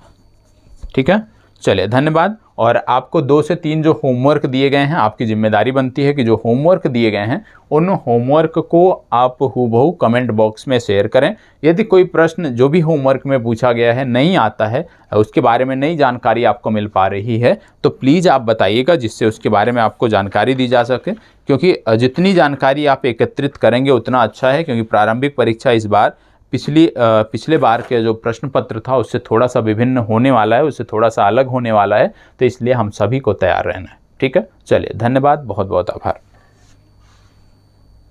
ठीक है, चलिए धन्यवाद। और आपको 2 से 3 जो होमवर्क दिए गए हैं, आपकी जिम्मेदारी बनती है कि जो होमवर्क दिए गए हैं उन होमवर्क को आप हूबहू कमेंट बॉक्स में शेयर करें। यदि कोई प्रश्न जो भी होमवर्क में पूछा गया है नहीं आता है, उसके बारे में नई जानकारी आपको मिल पा रही है, तो प्लीज़ आप बताइएगा जिससे उसके बारे में आपको जानकारी दी जा सके। क्योंकि जितनी जानकारी आप एकत्रित करेंगे उतना अच्छा है, क्योंकि प्रारंभिक परीक्षा इस बार पिछले बार के जो प्रश्न पत्र था उससे थोड़ा सा विभिन्न होने वाला है, उससे थोड़ा सा अलग होने वाला है। तो इसलिए हम सभी को तैयार रहना है। ठीक है, चलिए धन्यवाद, बहुत बहुत आभार।